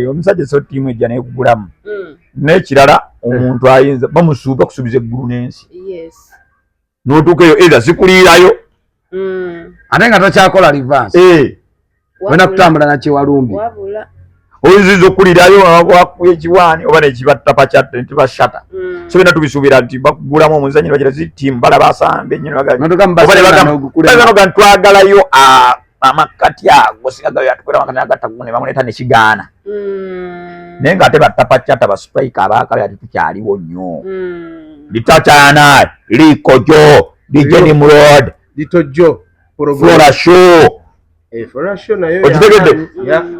Speaker 1: omusajja so tiimu ejja nekugulamu n'ekirala omuntu ayinza bamusuuba kusuubiza eggulu n'ensi n'otuuka eyo either zikuliirayo
Speaker 2: ate nga tokyakola reverse wena kutambula nakyewalumbi
Speaker 1: oyinza okukulirayo wakuya ekiwaani oba nekibattapa kyatte ntibashata so bina tubisuubira nti bakugulamu omuzanyi bagira zitiimu balaba asambe nnyo twagalayo amakati ago sigaga yatukwera amakati agatagune ne bamuleeta nekigaana naye ng'ate battapa kyatta basupayika abaakale ati tukyaliwo nnyo litakyana likojo DJ Nimrod
Speaker 4: litojo
Speaker 1: Flora Show okitegedde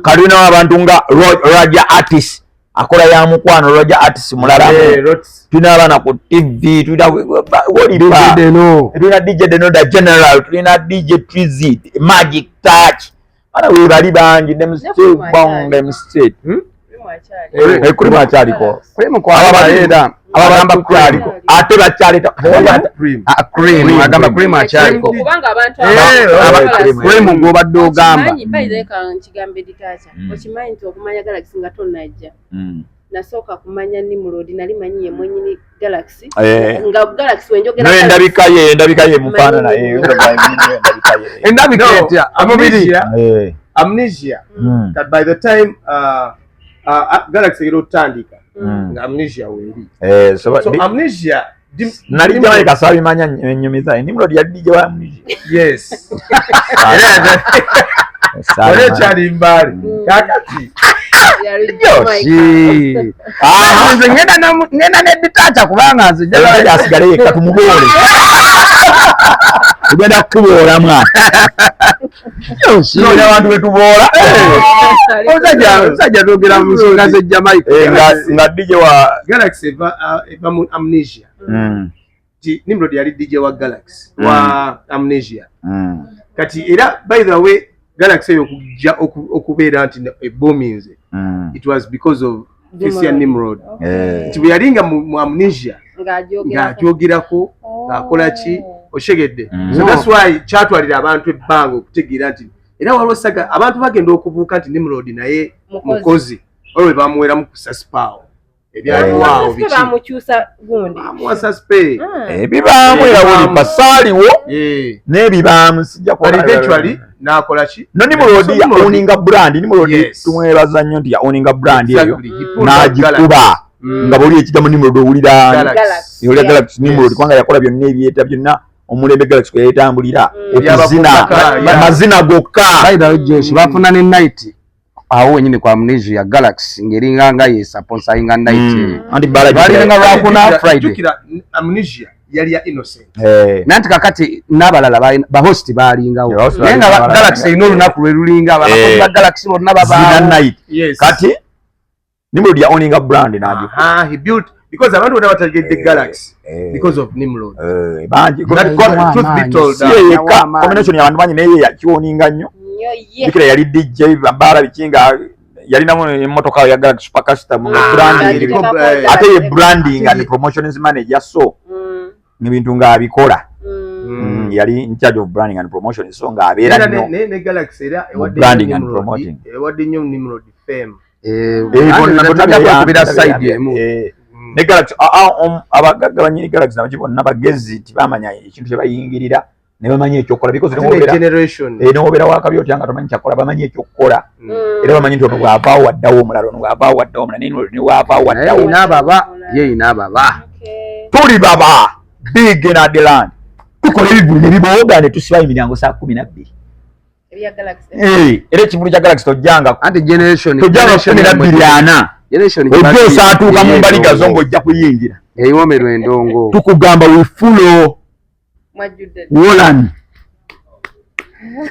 Speaker 1: kalina abantu nga Roger Artist akola ya mukwano Roger Artist mulala tulina abaana ku TV tulina DJ Deno da General tulina DJ Trizzy Magic Touch ana we bali bangi them still bong them state kuri mwacyaliko abagamba kuliko ate bakyaleta
Speaker 2: cream agamba cream akyariko
Speaker 3: kubanga abantu
Speaker 2: cream ng'obadde ogamba
Speaker 3: nkigambe ditacha okimanyi nti okumanya Galaxy nga tonnajja nasooka kumanya Nimrod nali manyi ye mwenyini Galaxy nga Galaxy wenjogera
Speaker 1: naye endabika ye mufaanana
Speaker 2: endabika etya
Speaker 4: amnesia that by the time Galaxy erotandika amnesia weri so amnesia
Speaker 1: nali jamaa ikasabi manya nyumiza Nimrod ya DJ wa amnesia
Speaker 4: yes wale chali mbali kakati
Speaker 2: ngenda neditacha kubanga
Speaker 1: nzijala asigale katumugole tugenda kubola mwana no abantu betubola
Speaker 2: omusajja togera mu nsonga ze Jamaica
Speaker 1: nga DJ wa
Speaker 4: Galaxy eva mu amnesia Nimrod yali DJ wa Galaxy wa amnesia kati era by the way Galaxy yokujja okubeera nti ebominze it was because of Christian Nimrod nti yalinga mu amnesia ng'ajogerako ng'akola ki oshegedde so that's why kyatwalira abantu ebbanga okutegeera nti era waliwo saga abantu bagenda okubuuka nti Nimrod naye mukozi olwe bamuweramu ku saspawo ebyaliwawo biki
Speaker 3: bamukyusa gundi
Speaker 4: amuwasa spe
Speaker 1: ebibaamu era wuli pasaaliwo n'ebibaamu sijja kola
Speaker 4: eventually n'akola ki
Speaker 1: no Nimrod ya owninga brand Nimrod tumwebaza nnyo nti ya owninga brand eyo n'agikuba nga buli ekigambo Nimrod owulira Galaxy Nimrod kubanga yakola byonna ebyeta byonna omulembe Galaxy kwe yetambulira okuzina amazina gokka
Speaker 2: bafuna ne night awo wenyini kwa amnesia Galaxy ngeringa nga ye sponsoringa night
Speaker 1: andi bali
Speaker 2: nga lwakuna Friday
Speaker 4: amnesia yali ya innocent
Speaker 2: nanti kakati n'abalala ba host balingawo naye nga Galaxy ino olunaku lwe lulinga abakozi ba Galaxy bonna
Speaker 1: zina night kati Nimrod ya owninga brand najo
Speaker 4: he built because abantu bonna bategedde Galaxy because of Nimrod
Speaker 1: banji
Speaker 4: truth be told
Speaker 1: combination ya bantu banyi naye yakioninga nnyo bikira yali DJ bambala bikinga yalinamu emmotoka ya Galaxy Super Custom branding ate ye branding and promotions manager so n'ebintu ng'abikola yali in charge of branding and promotion so ng'abeera nnyo
Speaker 4: ne Galaxy era
Speaker 1: branding and promoting
Speaker 4: ewadde nnyo Nimrod fame
Speaker 1: ne Galaxy abagagga banyini Galaxy nabo bonna bagezi tibamanya ekintu kye bayingirira ne bamanya ekyokola because n'obeera wakabi otya nga tomanyi kyakola bamanya ekyokukola era bamanyi nti ono bw'avaawo waddawo omulala ono bw'avaawo waddawo omulala ne waavaawo waddawo tuli baba big in Adeland tukola ebivulu ne bibooga ne tusibayo emiryango saa 12 era ekivulu kya Galaxy tojjanga
Speaker 2: anti generation
Speaker 1: tojjanga 12 ojja osaatuuka mu mbaliga zo ng'ojja kuyingira
Speaker 2: eyiwomerwa endongo
Speaker 1: tukugamba wifulo Wolan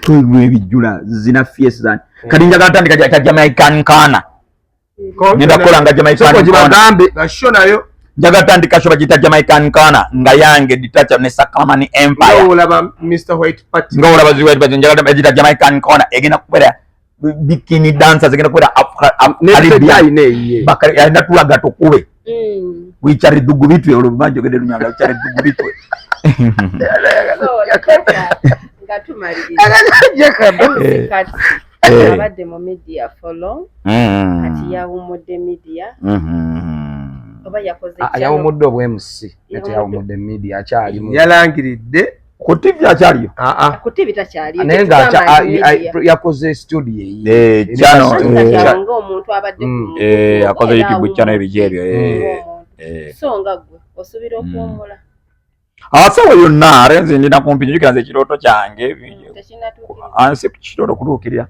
Speaker 1: tuigwe ebijjula zina fies zani kati njagala tandika kya Jamaican Kana ngenda kukola nga Jamaican Kana
Speaker 4: gasho nayo
Speaker 1: njagala tandika shoba gita Jamaican Kana nga yange ditacha ne Sacramani Empire
Speaker 4: olaba Mr White Party
Speaker 1: nga olaba White Party njagala gita Jamaican Kana egena kubera bikini dancers zigenda kwera bakari alina tulaga tukube wichari dugu bitwe olubanjo gede lunyanga wichari dugu bitwe
Speaker 3: abadde mu media for long kati yawumudde media oba yakoze
Speaker 2: yawumudde obwemusi ate yawumudde media akyalimu
Speaker 4: yalangiridde
Speaker 1: ku TV akyaliyo
Speaker 3: ku TV takyaliyo
Speaker 2: naye nga yakoze studio
Speaker 3: channel ng'omuntu abadde
Speaker 1: akoze YouTube channel ebijje ebyo
Speaker 3: so nga gwe osubira okuwumula
Speaker 1: asawo yonna arenze ndina kumpi njukira nze kirooto kyange anse kirooto kutuukirira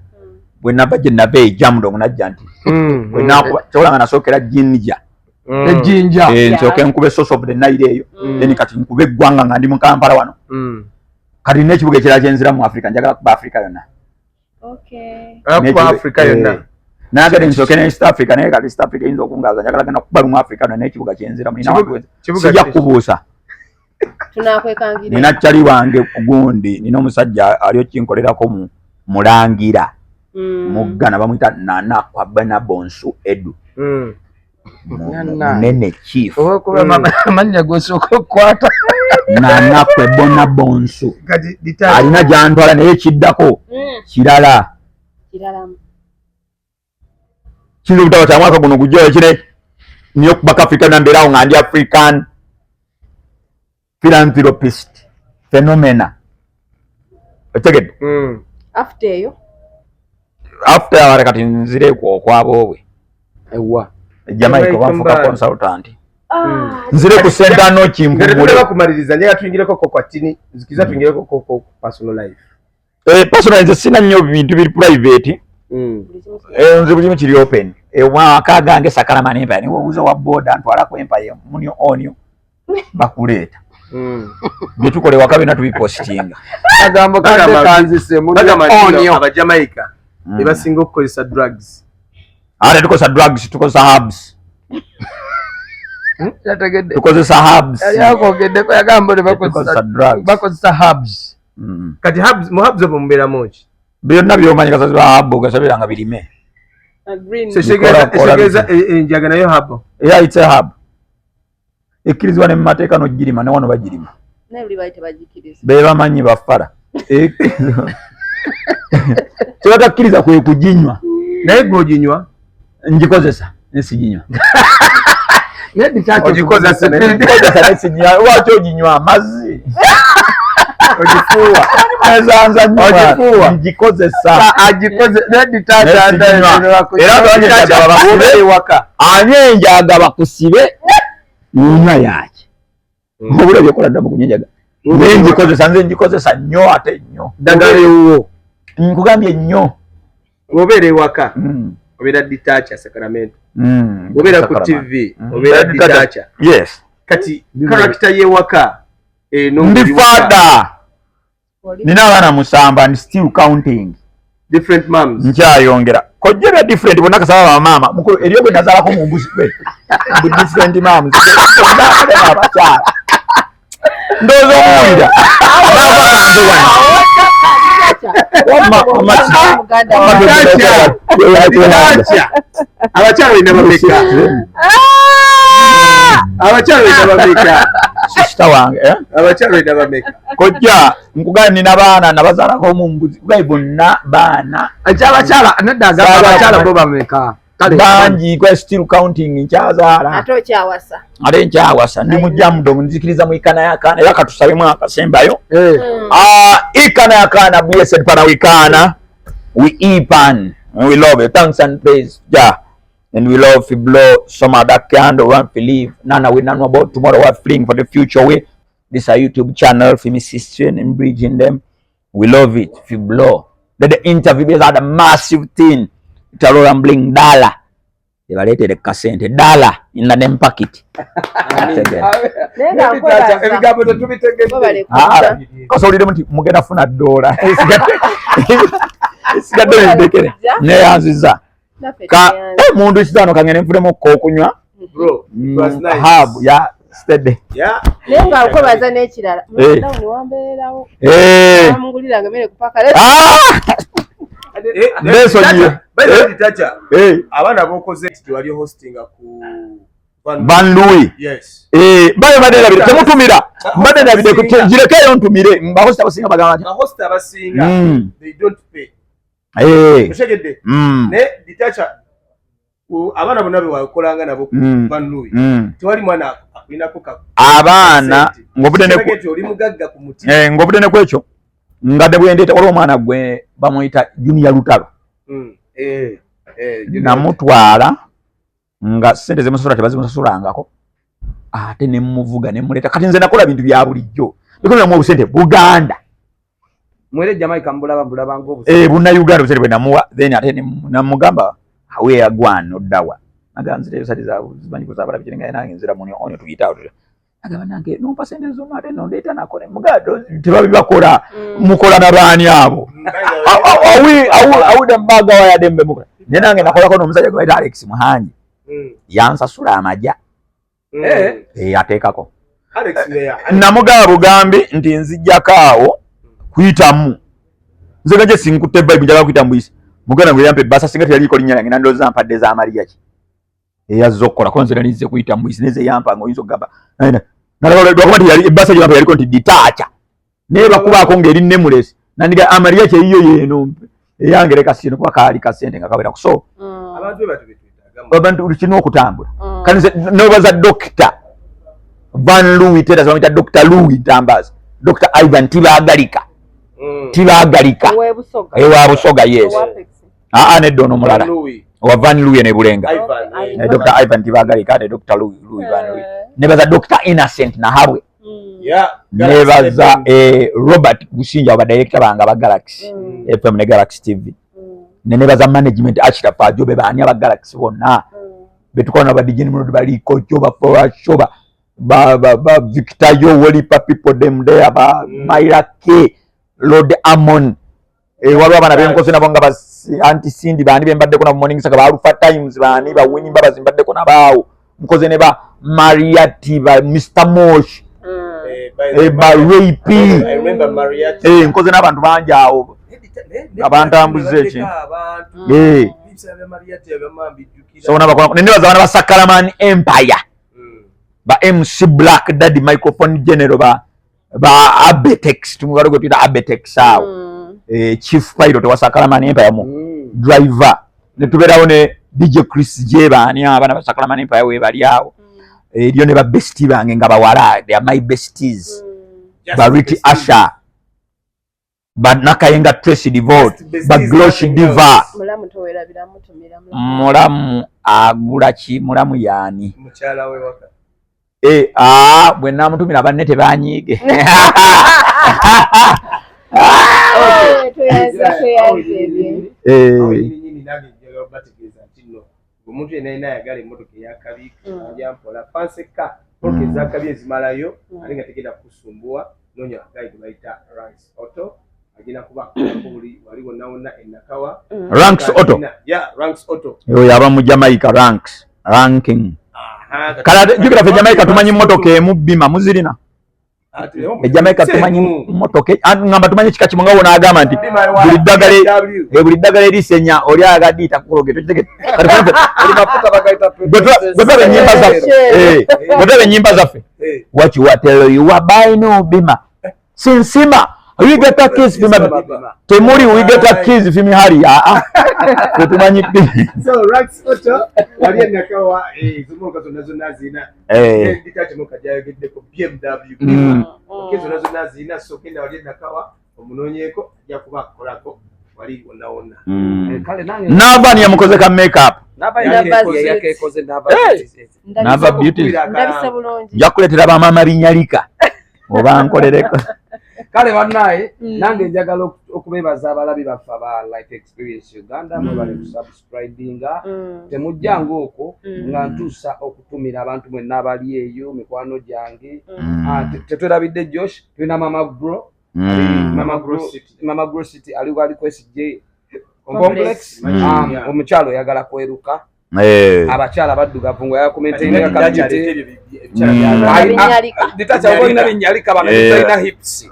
Speaker 1: bwe nava gye nava ejamudo najja nti bwe nakuba kyolanga nasookera jinja
Speaker 2: ejinja
Speaker 1: nsooke nkube source of the Nile eyo then kati nkube eggwanga nga ndi mu Kampala wano kati n'ekibuga ekirala kyenzira mu Africa njagala kuba Africa yonna
Speaker 4: kuba Africa yonna
Speaker 1: nagade nsooke ne East Africa naye kati East Africa eyinza okungaza njagala genda kuba lumu Africa yonna n'ekibuga kyenzira sijja kubuusa
Speaker 3: tunakwekangira
Speaker 1: nina chali wange gundi nina omusajja aliyo kinkolerako mulangira muggana bamwita Nana Kwabena Bonsu Edu nene chief
Speaker 2: amanya gosooka okukwata
Speaker 1: Nana Kwabena Bonsu alina gyantwala naye kiddako kirala kino butawa kya mwaka guno gujjayo kire niyo kubaka Africa nambeerawo nga ndi African philanthropist phenomena otegedde after awara kati nzireku okwabobwe
Speaker 2: ewa
Speaker 1: Jamaica bafuka consultant nzire ku center no chimpumule
Speaker 4: bakumaliriza nyaga tuyingireko ko kwatini zikiza tuyingireko ko personal life
Speaker 1: personal life sina nnyo bintu biri private nze buli kiri open ewa kagange sakala manemba ni wobuza wa boda ntwala ko empire munyo onyo bakuleeta byetukole wakabe na tubipostinga
Speaker 2: agambo kanzise
Speaker 4: munyo aba Jamaica ebasinga okukozesa drugs
Speaker 1: tukozesa drugs tukozesa herbs
Speaker 2: yategedde
Speaker 1: tukozesa herbs
Speaker 2: yakogedde ko yagambo ne bakozesa herbs
Speaker 4: kati herbs mu herbs obo mbera mochi
Speaker 1: byonna byomanyi kasazira herb gasabira nga birime
Speaker 4: seshegeza enjaga nayo herb
Speaker 1: it's a herb ekkirizibwa ne mumateeka n'ogirima ne wano bagirima be bamanyi bafara kyebatakkiriza kwe kuginywa
Speaker 4: naye gwe oginywa
Speaker 1: ngikozesa nesiginywa
Speaker 4: ogikozesa
Speaker 1: nesiginywa lwaki oginywa amazzi
Speaker 4: ogifuuwa
Speaker 1: ezanza nnyo ngikozesa ani enjaga bakusibe nywa yaki obula byekola ddamu kunyenjaga naye ngikozesa nze ngikozesa nnyo ate nnyo
Speaker 4: ddagala ewuwo
Speaker 1: nkugambye nnyo
Speaker 4: obeera ewaka obeera ditacha Sacramento obeera ku TV obeera ditacha
Speaker 1: yes
Speaker 4: kati character yewaka
Speaker 1: ndi father nina abaana musamba and still counting
Speaker 4: different moms
Speaker 1: nkyayongera kojjera different bonna kasaba bamama mukulu eriyo gwe nazaalako mu mbuzi kwe ndi different moms abakyala ndowooza omuwulira
Speaker 4: abakyala olina bameka abakyala olina bameka
Speaker 1: sisita wange
Speaker 4: abakyala olina bameka
Speaker 1: kojja nkugane nina baana nabazaalako mu mbuzi kugaye bonna baana
Speaker 2: abakyala nedda abakyala bo bameka
Speaker 1: bangi kwe still counting nkyazaala ate nkyawasa ndi mujjamudo nzikiriza mu ikana yakana era katusabemu akasembayo ikana yakana blessed pana wikana we ipan and we love it thanks and praise Jah and we love to blow some other candle want to leave nana we know about tomorrow what fling for the future way this a YouTube channel for me sister and bridging them we love it if you blow the interview is a massive thing Talo bling dollar. They were kasente dollar in the name packet. Kasoli demuti mugenda funa dola. Sigade ndekere. Ne yanziza. Ka mundu kitano kangene mfudemo ko kunywa.
Speaker 4: Bro, it was nice.
Speaker 1: Hab ya steady.
Speaker 4: Yeah.
Speaker 3: Nenga uko baza n'ekirala. Munda ni wambeerawo. Amungulira ngamere kupaka.
Speaker 1: Ndeso nyo.
Speaker 4: Abana bokoze wali hostinga ku
Speaker 1: Van Louis.
Speaker 4: Yes.
Speaker 1: Bayo madela bide temutumira. Madela bide kujirekeyo ntumire. Mba hosta basinga bagamba.
Speaker 4: Ba hosta basinga. They don't pay. Mushegede. Ne ditacha abana bonabe wakolanga nabo Van Louis. Twali mwana akwina ko
Speaker 1: abana ngobude ne
Speaker 4: ko oli mugagga ku mutima.
Speaker 1: Ngobude ne kwecho. Ngade bwendete wali omwana gwe bamuyita Junior Lutalo. Namutwala nga sente zemusura tebazimusasulangako ate ne muvuga ne muleta kati nze nakola bintu bya bulijjo bikola mu obusente Buganda
Speaker 2: mwele Jamaica mbulaba ngo obusente
Speaker 1: buna Uganda obusente bwe namuwa then ate ne namugamba awe yagwana oddawa naganzire sati za zibanyi kuzabala bikiringa nange nzira muni onyo tuyita oto agaba nange no pasente zo mate no ndeta nakole mugado tebabi bakola mukola nabani abo awu de mbaga wa ya dembe mukola nenange nakola kono omusajja gwa Alex Muhanyi yansasula amaja ateekako namugaba Bugambi nti nzijjako awo kuyitamu nze gaje sinkutte Bible njaga kuyita mbuyisi muganda gwe yampe basa singa teyali linnya lyange nandoza mpadde za Maria ki eyazokkola konze nalize kuyita mbuyisi neze yampa ngoyinza okugamba nalaba dokumenti yali basa yampa yaliko nti ditacha ne bakubaako ngeri Nameless nandiga Amaria kye yiyo yeno eyangere kasino kuba kaali kasente nga kabera kuso abantu kino okutambula kanise nobaza Dr. Van Louis teta zamita Dr. Louis Tambazi Dr. Ivan Tibagalika ewa Busoga yes ne dono mulala wa Van Louis ne Bulenga Dr. Ivan Tibagalika ne Dr. Louis Van Louis nebaza Dr. Innocent na habwe nebaza Robert Businja wa director banga ba Galaxy FM ne Galaxy TV nebaza management achita pajo beba ani aba Galaxy bonna betukona ba DJ muno bali ko choba for shoba ba Victor yo woli pa people them there ba Maira K Lord Amon walwa bana benkoze nabo nga ba anti Cindy bani bembadde kuna morning saka ba Alpha Times bani ba winning baba zimbadde kuna bawo mkoze ne ba Mariati ba Mr Mosh ba Ray P
Speaker 4: I remember Mariati
Speaker 1: mkoze n'abantu banje awo abantambuze ki so nabakona nende bazana ba Sacramento Empire ba MC Black Daddy microphone general ba Abetex tumugaro gwe twita Abetex awo chief pilot wa Sacramento Empire mu driver ne tuberawo ne DJ Chris J bani abana ba Sacramento Empire we bali awo eriyo ne ba bestie bange nga bawala they are my besties ba Ricky Asha ba Nakayenga Tracy Devote ba Gloshi Diva mulamu agula ki mulamu yani
Speaker 4: muchala we waka
Speaker 1: bwe namutumira bannete banyige
Speaker 4: omuntu yenna ayagala emmotoka eyakabika ajampola panseka mmotoka ezakabi ezimalayo ate nga tegenda kukusumbuwa noonya guide bayita Ranks Auto agenda kuba wali wonna wonna enakawa
Speaker 1: Ranks Auto
Speaker 4: Ranks Auto
Speaker 1: yaba mu Jamaica ranking kala jukira fe Jamaica tumanyi mmotoka emu bima muzirina Jamaica tumanyi mmotoka ngamba tumanyi kika kimunga wona agamba nti buli ddagala erisenya oli agadita kuloge tukitege
Speaker 4: oli mafuta bagaita
Speaker 1: bwe nyimba zaffe bwe nyimba zaffe what you are tell you are buy no bima sinsima we get a kiss bima temuri we get a kiss fimi hari tumanyi
Speaker 4: so Ranks Auto wali enakawa zumuka zona zina ditache muka jayagedde ko BMW kizo nazo zina so kenda wali enakawa omunonyeko ajja kuba kolako wali wonna wonna
Speaker 2: kale nange
Speaker 1: nabani yamukoze ka makeup
Speaker 2: yake koze
Speaker 1: nava beauty
Speaker 3: ndabise bulungi
Speaker 1: yakuletera ba mama binyalika oba nkolereko
Speaker 2: kale bannaye nange njagala okubebaza abalabi baffe aba Life Experience Uganda mwebale kusubscribinga temujjanga okwo nga ntuusa okutumira abantu mwenna abali eyo mikwano gyange tetwerabidde Josh tulina Mama Grow City aliwo ali kwesije complex omukyalo oyagala kweruka abakyala baddugavu ngo yakomentinga kabinete ditacha olina binyalika bana tulina hips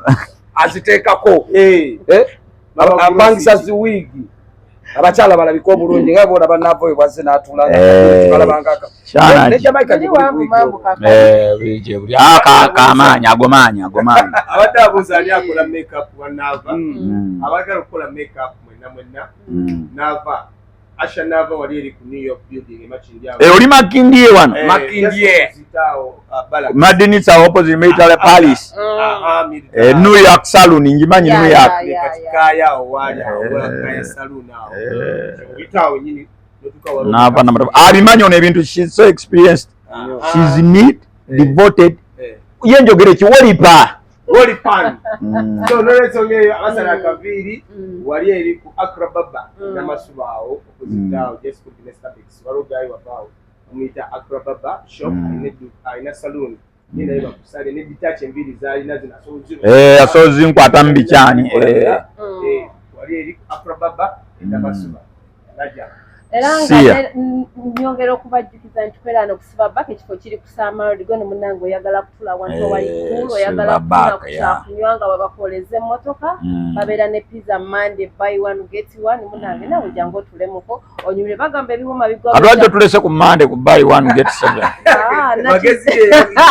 Speaker 2: aziteekako abangisa ziwigi abakyala balabika obulungi nga boona bannaavu bwazze n'atula balabangaka ne Jamaica
Speaker 1: kamaanyi agomaanyi
Speaker 4: abadde abuuza ani akola makeup wannaava abagala okukola makeup mwenna naava Asha Nava wali eri ku New York building Makindye
Speaker 1: oli Makindye wano Madinisa opposite Military Palace New York Saloon njimanyi New York
Speaker 4: kaya wali kaya saloon awo bitawo nyini
Speaker 1: nava abimanyi ono ebintu she's so experienced she's neat devoted yenjogere kiwolipa
Speaker 4: Wolipan. So nolezo ngeyo asana kaviri wali eri ku Accra Baba namasubao opposite just ku Nestabex warogayi wabao umita Accra Baba shop ina saloon nina iba kusale ne ditache mbili zali nazina
Speaker 1: so zinkwata mbichani
Speaker 4: wali eri ku Accra Baba namasuba naja
Speaker 3: Elanga nyongera okubajjukiza nti kwera n'okusiba bbaka ekifo kiri kusama ligono munange oyagala kutula wantu wali kulu oyagala kunywa nga babakoleze emmotoka babeera ne pizza Monday buy one get one munange nawe jangu otulemuko onyumire bagamba ebiwuma bigwa
Speaker 1: atwadde tulese ku Monday ku buy one get seven
Speaker 4: magezi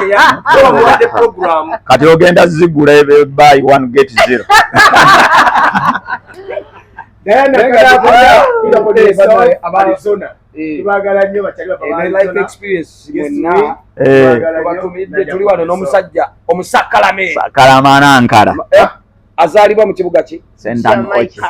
Speaker 4: ya program
Speaker 1: kati ogenda zigula buy one get zero
Speaker 4: Arizona tubagala nnyo bakyali
Speaker 2: life experience mwenna batumidde tuli wano n'omusajja omusakalama
Speaker 1: Ankara
Speaker 2: azaalibwa mu kibuga ki
Speaker 1: Center
Speaker 2: Ochi